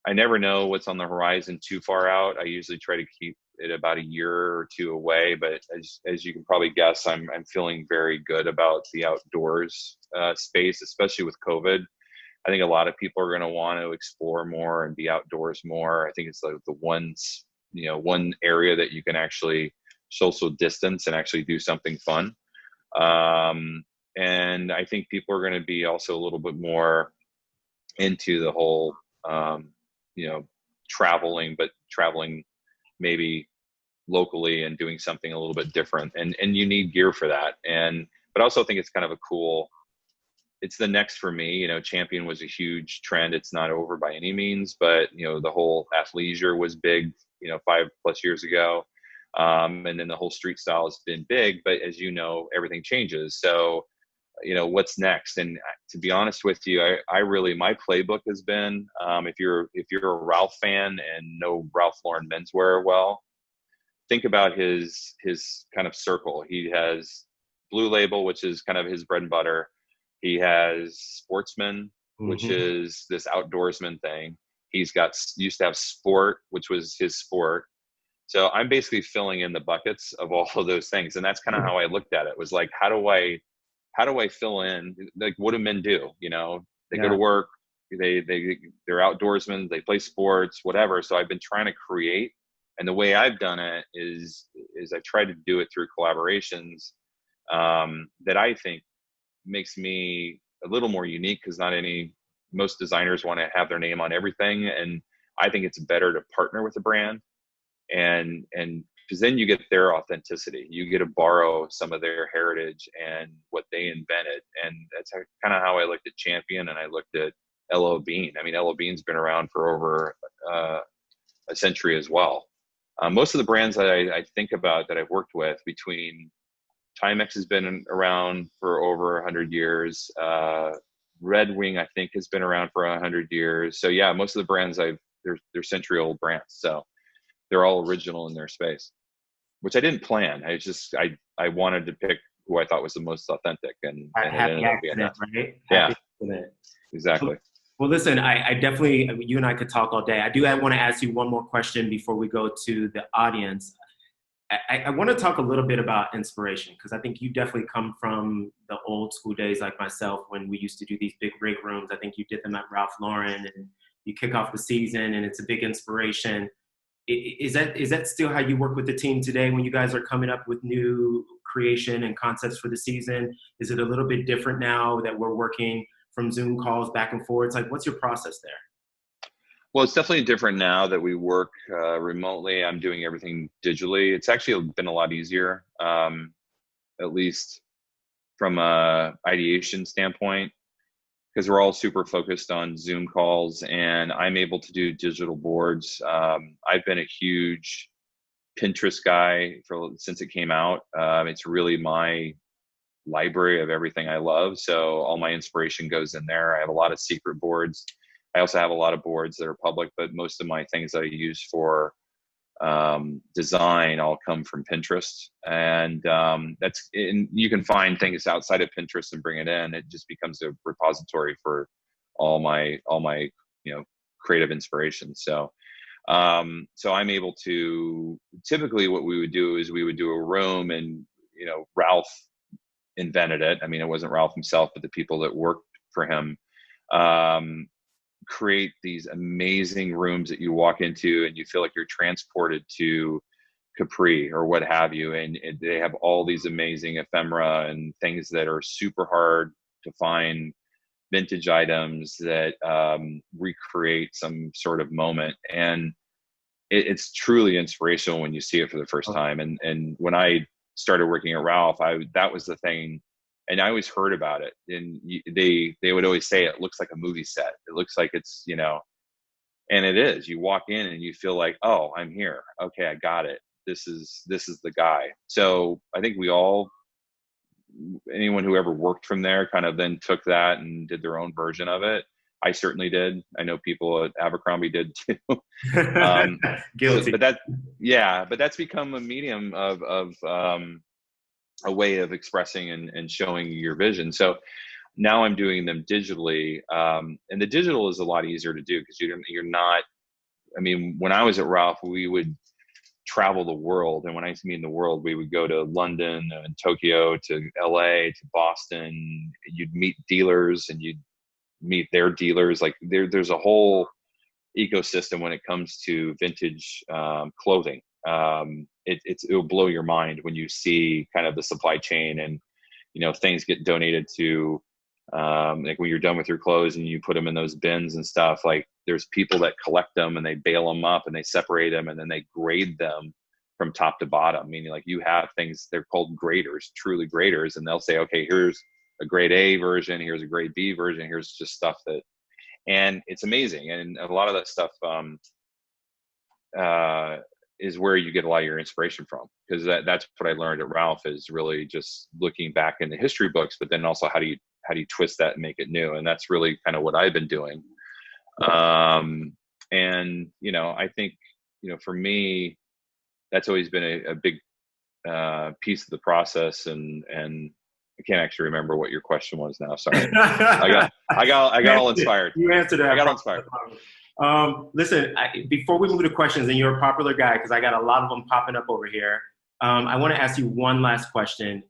I never know what's on the horizon too far out. I usually try to keep it about a year or two away, but as you can probably guess, I'm feeling very good about the outdoors space, especially with COVID. I think a lot of people are going to want to explore more and be outdoors more. I think it's like the one area that you can actually social distance and actually do something fun. And I think people are going to be also a little bit more into the whole, traveling, but traveling maybe locally and doing something a little bit different. And you need gear for that. But I also think it's kind of it's the next for me. Champion was a huge trend. It's not over by any means, but the whole athleisure was big, 5+ years ago. And then the whole street style has been big, but as you know, everything changes. So, what's next? And to be honest with you, I really, my playbook has been, if you're a Ralph fan and know Ralph Lauren menswear well, think about his kind of circle. He has Blue Label, which is kind of his bread and butter. He has Sportsman, which is this outdoorsman thing. He's used to have Sport, which was his sport. So I'm basically filling in the buckets of all of those things. And that's kind of how I looked at it. It was like, how do I fill in? Like, what do men do? They go to work, they're outdoorsmen, they play sports, whatever. So I've been trying to create, and the way I've done it is I try to do it through collaborations that I think makes me a little more unique, because most designers want to have their name on everything. And I think it's better to partner with a brand and because then you get their authenticity. You get to borrow some of their heritage and what they invented. And that's kind of how I looked at Champion, and I looked at LL Bean. I mean, LL Bean's been around for over a century as well. Most of the brands that I think about that I've worked with, between Timex has been around for over 100 years. Red Wing, I think, has been around for 100 years. So yeah, most of the brands they're century-old brands. So they're all original in their space, which I didn't plan. I wanted to pick who I thought was the most authentic, and it ended up being that. Right? Yeah, exactly. Well, listen, I definitely, you and I could talk all day. I do want to ask you one more question before we go to the audience. I want to talk a little bit about inspiration, because I think you definitely come from the old school days like myself, when we used to do these big break rooms. I think you did them at Ralph Lauren, and you kick off the season and it's a big inspiration. Is that still how you work with the team today when you guys are coming up with new creation and concepts for the season? Is it a little bit different now that we're working from Zoom calls back and forth? It's like, what's your process there? Well, it's definitely different now that we work remotely. I'm doing everything digitally. It's actually been a lot easier, at least from a ideation standpoint, because we're all super focused on Zoom calls, and I'm able to do digital boards. I've been a huge Pinterest guy since it came out. It's really my library of everything I love. So all my inspiration goes in there. I have a lot of secret boards. I also have a lot of boards that are public, but most of my things that I use for design all come from Pinterest. And you can find things outside of Pinterest and bring it in. It just becomes a repository for all my creative inspiration. So I'm able to, typically what we would do is we would do a room, and Ralph invented it. I mean, it wasn't Ralph himself, but the people that worked for him create these amazing rooms that you walk into and you feel like you're transported to Capri or what have you, and they have all these amazing ephemera and things that are super hard to find, vintage items that recreate some sort of moment, and it's truly inspirational when you see it for the first time. And when I started working at Ralph, that was the thing, and I always heard about it, and they would always say it looks like a movie set. It looks like it's, and it is. You walk in and you feel like, oh, I'm here. Okay, I got it. This is the guy. So I think anyone who ever worked from there kind of then took that and did their own version of it. I certainly did. I know people at Abercrombie did too. Guilty. But that's become a medium of a way of expressing and showing your vision. So now I'm doing them digitally, and the digital is a lot easier to do because you're not. I mean, when I was at Ralph, we would travel the world, and when I mean the world, we would go to London and Tokyo to LA to Boston. You'd meet dealers and you'd meet their dealers. Like there's a whole ecosystem when it comes to vintage clothing. It'll blow your mind when you see kind of the supply chain, and things get donated to like when you're done with your clothes and you put them in those bins and stuff. Like there's people that collect them and they bale them up and they separate them and then they grade them from top to bottom, meaning like you have things, they're called graders, truly graders, and they'll say, okay, here's a grade A version, here's a grade B version, here's just stuff that, and it's amazing. And a lot of that stuff is where you get a lot of your inspiration from, because that's what I learned at Ralph, is really just looking back in the history books, but then also how do you twist that and make it new? And that's really kind of what I've been doing. And I think for me, that's always been a big piece of the process. And I can't actually remember what your question was now. Sorry. I got all inspired. You answered it. I got all inspired. Listen, before we move to questions, and you're a popular guy because I got a lot of them popping up over here. I want to ask you one last question.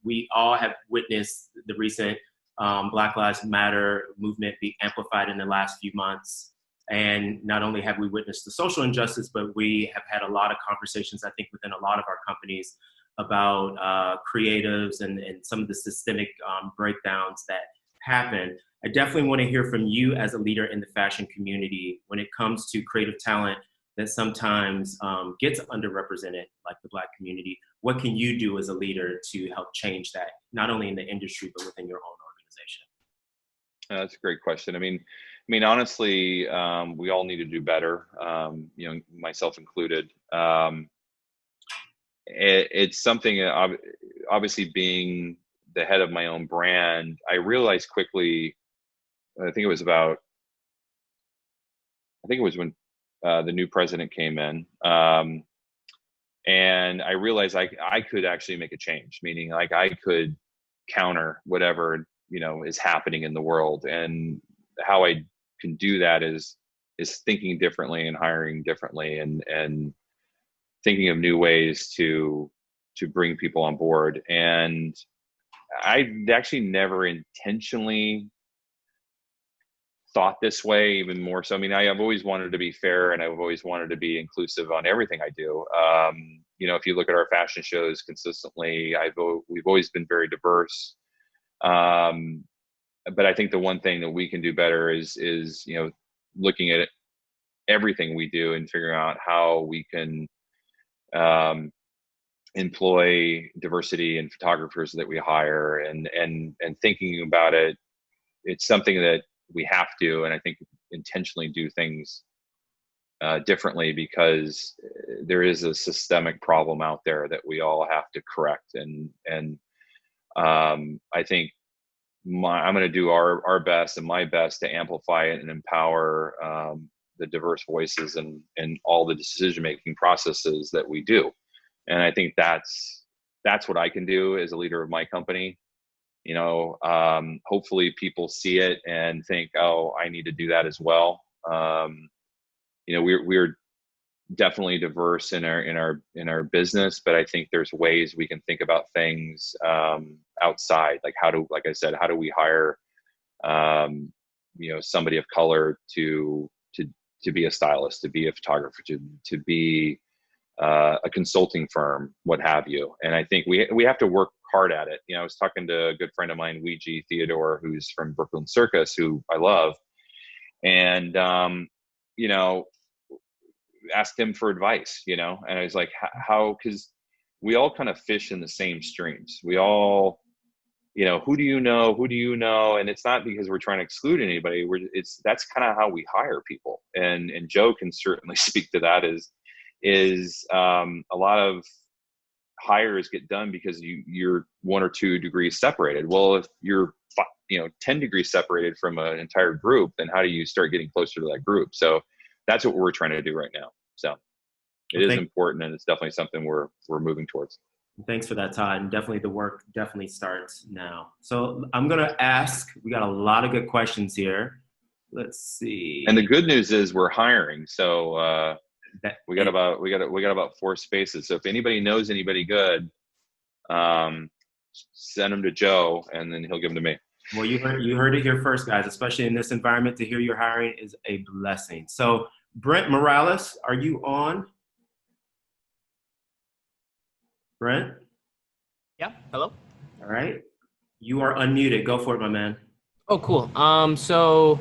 We all have witnessed the recent Black Lives Matter movement be amplified in the last few months. And not only have we witnessed the social injustice, but we have had a lot of conversations, I think, within a lot of our companies about creatives and some of the systemic breakdowns that happen. I definitely want to hear from you as a leader in the fashion community when it comes to creative talent that sometimes gets underrepresented, like the Black community. What can you do as a leader to help change that, not only in the industry, but within your own organization? That's a great question. I mean, honestly, we all need to do better, myself included. It's something, obviously being the head of my own brand, I realized quickly, I think it was when the new president came in, and I realized I could actually make a change, meaning like I could counter whatever, is happening in the world. And how I can do that is thinking differently and hiring differently and thinking of new ways to bring people on board. And I actually never intentionally thought this way, even more so. I mean, I've always wanted to be fair, and I've always wanted to be inclusive on everything I do. If you look at our fashion shows consistently, we've always been very diverse. But I think the one thing that we can do better is looking at everything we do and figuring out how we can employ diversity in photographers that we hire, and thinking about it. It's something that we have to, and I think intentionally do things differently, because there is a systemic problem out there that we all have to correct. And I think I'm going to do our best and my best to amplify it and empower the diverse voices and all the decision-making processes that we do. And I think that's what I can do as a leader of my company. Hopefully people see it and think, oh, I need to do that as well. We're definitely diverse in our business, but I think there's ways we can think about things outside, like like I said, how do we hire somebody of color to be a stylist, to be a photographer, to be a consulting firm, what have you. And I think we have to work hard at it. I was talking to a good friend of mine, Ouija Theodore, who's from Brooklyn Circus, who I love, and asked him for advice. And I was like, how? Because we all kind of fish in the same streams. We all, who do you know? Who do you know? And it's not because we're trying to exclude anybody. That's kind of how we hire people. And Joe can certainly speak to that. Is a lot of hires get done because you're 1 or 2 degrees separated. Well, if you're 10 degrees separated from an entire group, then how do you start getting closer to that group? So that's what we're trying to do right now. So it is important, and it's definitely something we're moving towards. Thanks for that, Todd. And definitely the work definitely starts now. So I'm going to ask, we got a lot of good questions here. Let's see. And the good news is we're hiring. So we got about 4 spaces. So if anybody knows anybody good, send them to Joe, and then he'll give them to me. Well, you heard it here first, guys. Especially in this environment, to hear you're hiring is a blessing. So Brent Morales, are you on? Brent? Yeah, hello. All right. You are unmuted. Go for it, my man. Oh, cool. So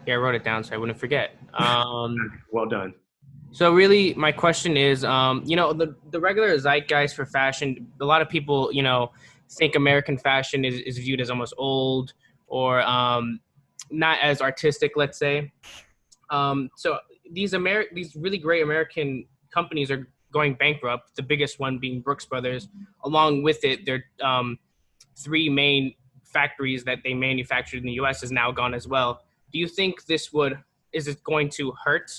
I wrote it down so I wouldn't forget. Well done. So really, my question is, the regular zeitgeist for fashion, a lot of people, think American fashion is viewed as almost old or not as artistic, let's say. So these really great American companies are going bankrupt, the biggest one being Brooks Brothers. Along with it, their 3 main factories that they manufactured in the U.S. is now gone as well. Do you think is it going to hurt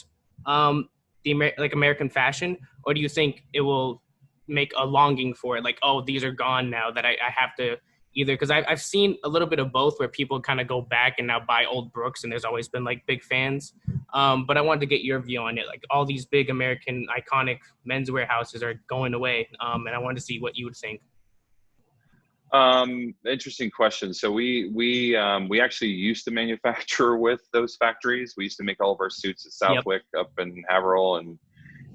American fashion, or do you think it will make a longing for it? Like, oh, these are gone now that I have to either, because I've seen a little bit of both where people kind of go back and now buy old Brooks, and there's always been like big fans. But I wanted to get your view on it. Like all these big American iconic menswear houses are going away. And I wanted to see what you would think. Interesting question. So we actually used to manufacture with those factories. We used to make all of our suits at Southwick up in Haverhill, and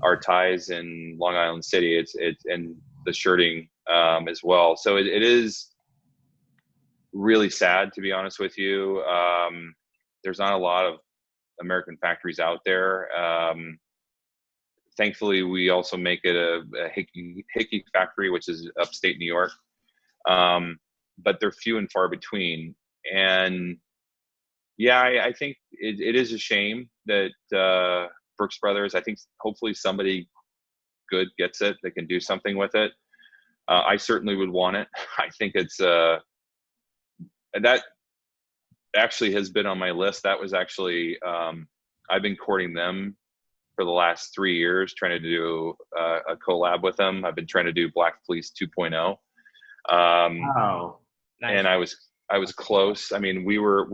our ties in Long Island City. It's and the shirting as well. So it is really sad, to be honest with you. There's not a lot of American factories out there. Thankfully, we also make it a Hickey factory, which is upstate New York. But they're few and far between. And yeah, I think it is a shame that Brooks Brothers, I think hopefully somebody good gets it that can do something with it. I certainly would want it. I think it's that actually has been on my list. That was actually I've been courting them for the last 3 years, trying to do a collab with them. I've been trying to do Black Fleece 2.0. Wow. Nice. And I was close. I mean, we were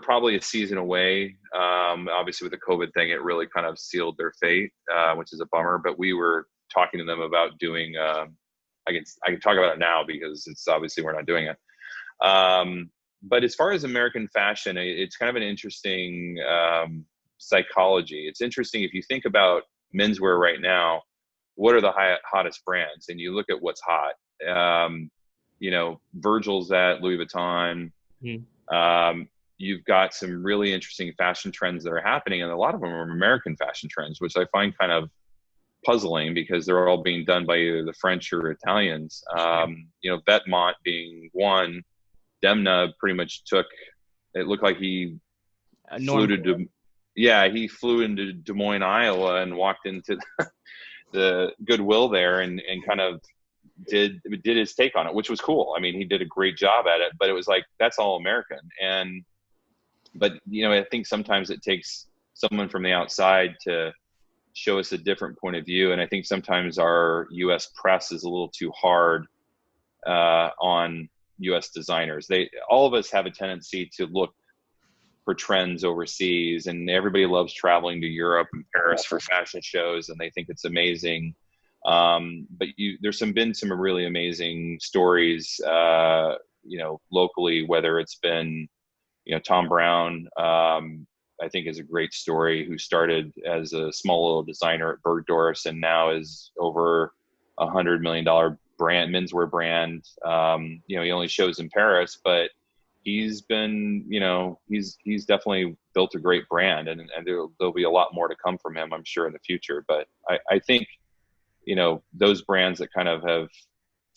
probably a season away. Obviously with the COVID thing, it really kind of sealed their fate, which is a bummer, but we were talking to them about doing, I can talk about it now because it's obviously we're not doing it. But as far as American fashion, it's kind of an interesting, psychology. It's interesting. If you think about menswear right now, what are the hottest brands? And you look at what's hot. Virgil's at Louis Vuitton. You've got some really interesting fashion trends that are happening, and a lot of them are American fashion trends, which I find kind of puzzling because they're all being done by either the French or Italians. Vetements being one. Demna pretty much it looked like he flew into Des Moines, Iowa, and walked into the Goodwill there and kind of did his take on it, which was cool. I mean, he did a great job at it, but it was like, that's all American. But I think sometimes it takes someone from the outside to show us a different point of view. And I think sometimes our US press is a little too hard on US designers. All of us have a tendency to look for trends overseas, and everybody loves traveling to Europe and Paris for fashion shows, and they think it's amazing. But there's been some really amazing stories, locally, whether it's been, Tom Brown, I think is a great story, who started as a small little designer at Bergdorf's and now is over $100 million brand, menswear brand. You know, he only shows in Paris, but he's been, you know, he's definitely built a great brand, and there'll be a lot more to come from him, I'm sure, in the future. But I think, you know, those brands that kind of have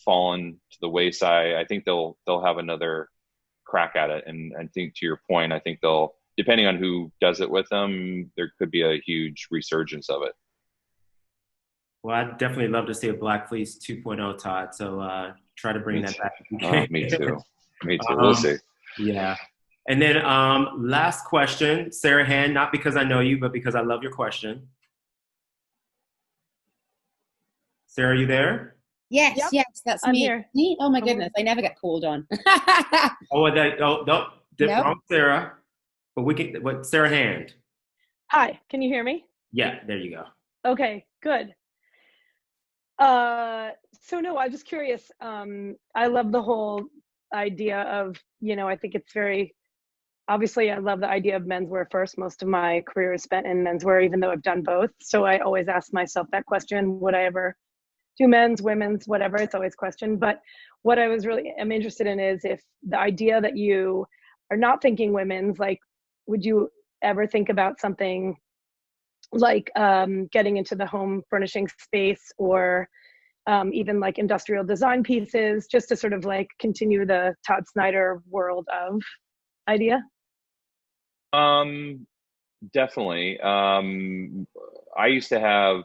fallen to the wayside, I think they'll have another crack at it. And I think, to your point, I think they'll, depending on who does it with them, there could be a huge resurgence of it. Well, I'd definitely love to see a Black Fleece 2.0, Todd. So try to bring that back. Me too. Me too. We'll see. Yeah. And then last question, Sarah Hand, not because I know you, but because I love your question. Sarah, are you there? Yep. Yes, that's I'm me. here. Me? Oh my goodness, I never get called on. No, Nope. wrong Sarah. But we can, what, Sarah Hand. Hi, can you hear me? Yeah, there you go. Okay, good. So no, I'm just curious. I love the whole idea of, you know, I think it's very, obviously I love the idea of menswear first. Most of my career is spent in menswear, even though I've done both. So I always ask myself that question, would I ever do men's, women's, whatever, it's always a question. But what I was really am interested in is if the idea that you are not thinking women's, like, would you ever think about something like getting into the home furnishing space, or even like industrial design pieces, just to sort of like continue the Todd Snyder world of idea? Definitely. I used to have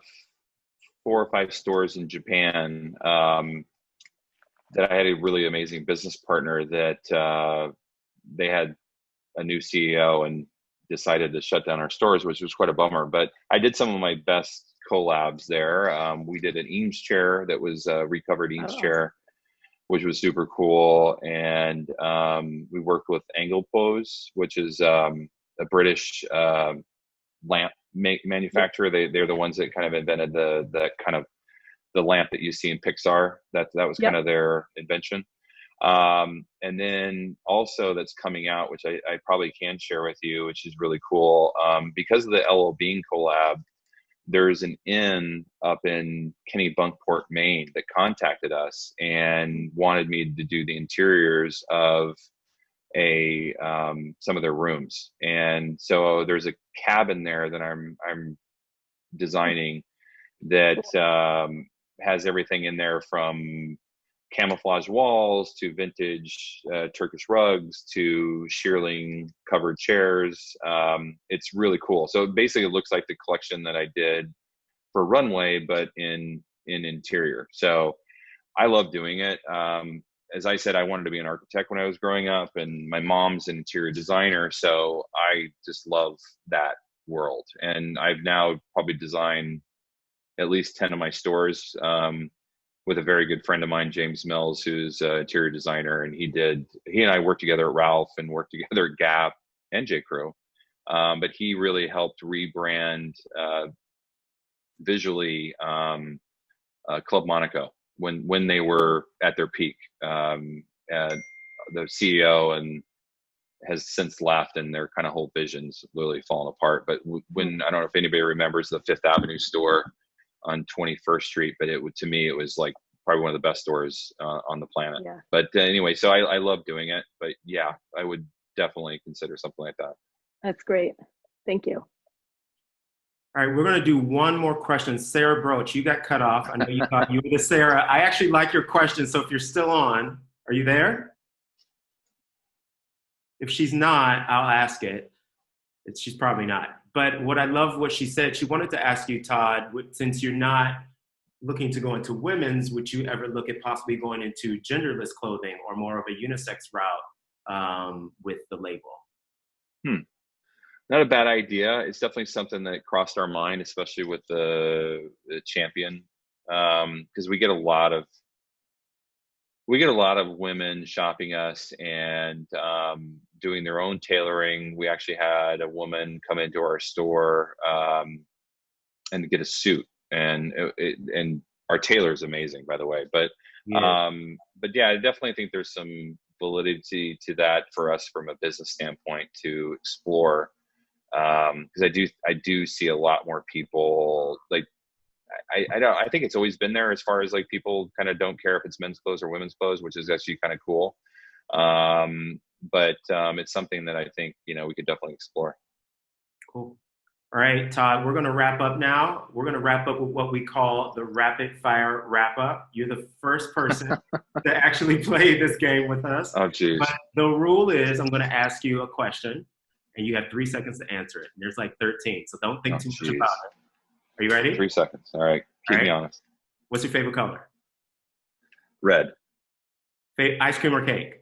4 or 5 stores in Japan, that I had a really amazing business partner that they had a new CEO and decided to shut down our stores, which was quite a bummer. But I did some of my best collabs there. We did an Eames chair that was a recovered Eames chair, which was super cool. And we worked with Angle Pose, which is a British lamp manufacturer. They're the ones that kind of invented the kind of the lamp that you see in Pixar. That was kind of their invention. And then also that's coming out, which I probably can share with you, which is really cool. Because of the LL Bean collab, there's an inn up in Kennebunkport, Maine that contacted us and wanted me to do the interiors of some of their rooms. And so there's a cabin there that I'm designing that has everything in there, from camouflage walls to vintage Turkish rugs to shearling covered chairs. It's really cool. So basically it looks like the collection that I did for Runway, but in interior. So I love doing it. As I said, I wanted to be an architect when I was growing up, and my mom's an interior designer. So I just love that world. And I've now probably designed at least 10 of my stores, with a very good friend of mine, James Mills, who's an interior designer. And he and I worked together at Ralph and worked together at Gap and J. Crew. But he really helped rebrand visually Club Monaco when they were at their peak. And the CEO and has since left, and their kind of whole vision's really fallen apart. But when, I don't know if anybody remembers the Fifth Avenue store on 21st Street, but to me, it was like probably one of the best stores on the planet. Yeah. But anyway, so I love doing it. But yeah, I would definitely consider something like that. That's great. Thank you. All right, we're going to do one more question. Sarah Broach, you got cut off. I know you thought you were the Sarah. I actually like your question, so if you're still on, are you there? If she's not, I'll ask it. She's probably not. But what I love what she said, she wanted to ask you, Todd, since you're not looking to go into women's, would you ever look at possibly going into genderless clothing or more of a unisex route with the label? Not a bad idea. It's definitely something that crossed our mind, especially with the Champion, because we get a lot of women shopping us and doing their own tailoring. We actually had a woman come into our store and get a suit, and our tailor is amazing, by the way. But yeah, I definitely think there's some validity to that for us from a business standpoint to explore. Because I do see a lot more people like I think it's always been there as far as like people kind of don't care if it's men's clothes or women's clothes, which is actually kind of cool. But it's something that I think, you know, we could definitely explore. Cool. All right, Todd, we're going to wrap up now. We're going to wrap up with what we call the rapid fire wrap up. You're the first person to actually play this game with us. Oh, geez. But the rule is I'm going to ask you a question and you have 3 seconds to answer it. There's like 13, so don't think too much about it. Are you ready? 3 seconds. All right. Keep me honest. What's your favorite color? Red. Ice cream or cake?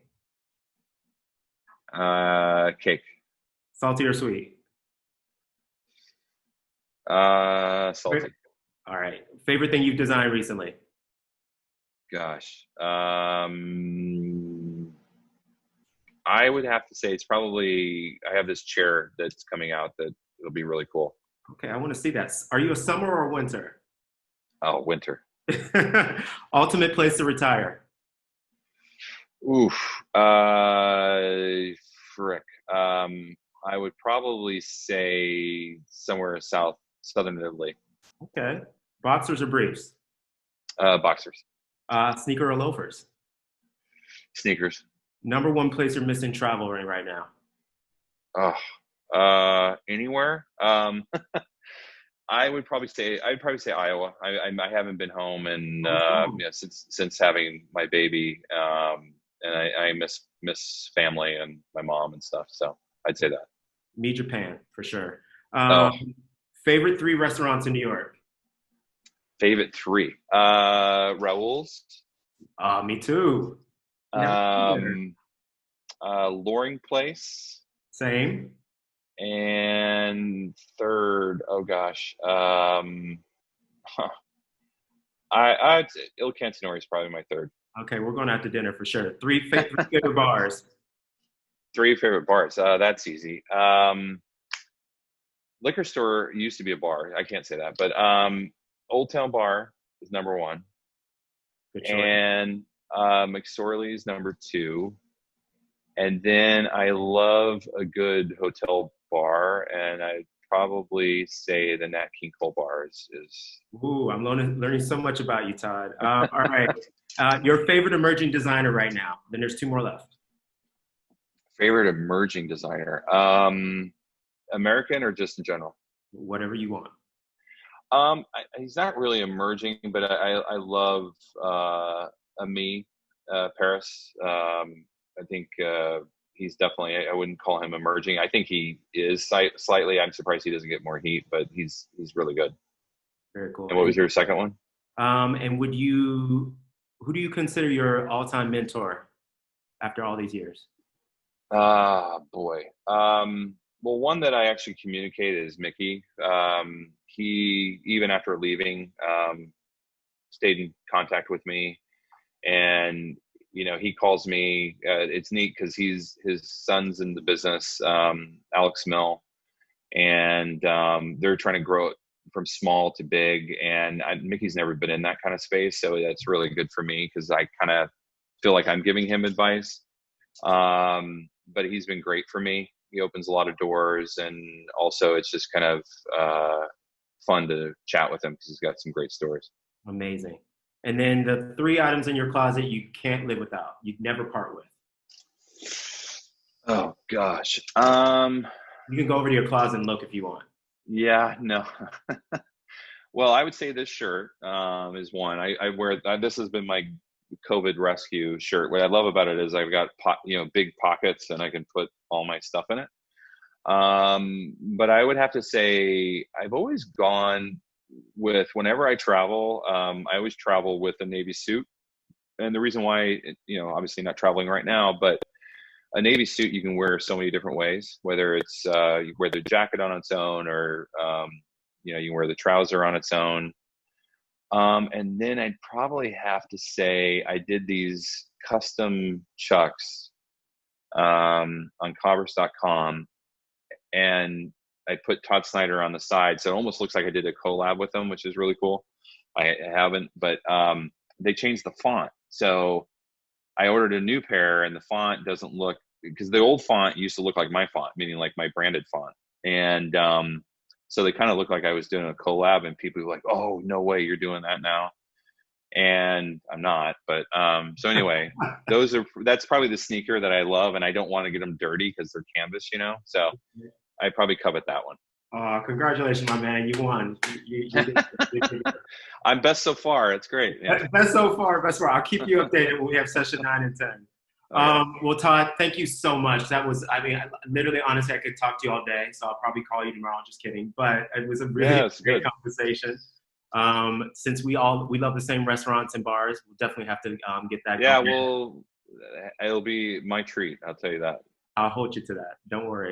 Cake. Salty or sweet? Salty. All right. Favorite thing you've designed recently? Gosh. I would have to say it's probably, I have this chair that's coming out that it'll be really cool. Okay, I want to see that. Are you a summer or a winter? Oh, winter. Ultimate place to retire? Oof. Frick. I would probably say somewhere southern Italy. Okay. Boxers or briefs? Boxers. Sneaker or loafers? Sneakers. Number one place you're missing traveling right now? Oh, anywhere. I'd probably say Iowa. I haven't been home and since having my baby, and I miss family and my mom and stuff. So I'd say that. Me, Japan for sure. Favorite 3 restaurants in New York? Favorite 3, Raoul's. Me too. Loring Place. Same. And third, oh gosh, Il Cantinori is probably my third. Okay, we're going out to dinner for sure. 3 favorite bars. 3 favorite bars. That's easy. Liquor store used to be a bar. I can't say that, but Old Town Bar is number 1. Good choice. And McSorley's number 2. And then I love a good hotel bar, and I'd probably say the Nat King Cole bar is. Ooh, I'm learning so much about you, Todd. All right. Your favorite emerging designer right now? Then there's 2 more left. Favorite emerging designer? American or just in general? Whatever you want. He's not really emerging, but I love Ami Paris. I think he's definitely, I wouldn't call him emerging. I think he is slightly. I'm surprised he doesn't get more heat, but he's really good. Very cool. And what was your second one? And who do you consider your all-time mentor after all these years? Boy. Well, one that I actually communicated is Mickey. He, even after leaving, stayed in contact with me, and you know, he calls me. It's neat because his son's in the business, Alex Mill, and they're trying to grow it from small to big. And Mickey's never been in that kind of space, so that's really good for me because I kind of feel like I'm giving him advice. But he's been great for me. He opens a lot of doors, and also it's just kind of fun to chat with him because he's got some great stories. Amazing. And then the 3 items in your closet you can't live without, you'd never part with. Oh gosh. You can go over to your closet and look if you want. Yeah, no. Well, I would say this shirt is one. I wear. This has been my COVID rescue shirt. What I love about it is I've got big pockets and I can put all my stuff in it. But I would have to say I've always gone with, whenever I travel, I always travel with a Navy suit. And the reason why, obviously not traveling right now, but a Navy suit you can wear so many different ways, whether it's you wear the jacket on its own, or you can wear the trouser on its own. And then I'd probably have to say I did these custom chucks on Converse.com, and I put Todd Snyder on the side, so it almost looks like I did a collab with them, which is really cool. I haven't, but they changed the font, so I ordered a new pair, and the font doesn't look, because the old font used to look like my font, meaning like my branded font. And so they kind of looked like I was doing a collab, and people were like, "Oh, no way, you're doing that now." And I'm not, but so anyway, that's probably the sneaker that I love, and I don't want to get them dirty because they're canvas, so I probably covet that one. Congratulations, my man, you won. I'm best so far. It's great. Yeah. Best so far. I'll keep you updated when we have session 9 and 10. Well, Todd, thank you so much. That was, literally, honestly, I could talk to you all day, so I'll probably call you tomorrow. Just kidding. But it was a really great conversation. Since we love the same restaurants and bars, we'll definitely have to get that. Yeah, well, it'll be my treat. I'll tell you that. I'll hold you to that. Don't worry.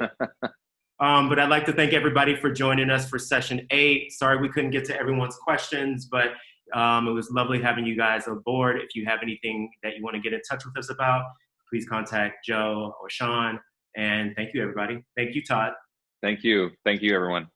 But I'd like to thank everybody for joining us for session 8. Sorry we couldn't get to everyone's questions, but it was lovely having you guys on board. If you have anything that you want to get in touch with us about, please contact Joe or Sean. And thank you, everybody. Thank you, Todd. Thank you. Thank you, everyone.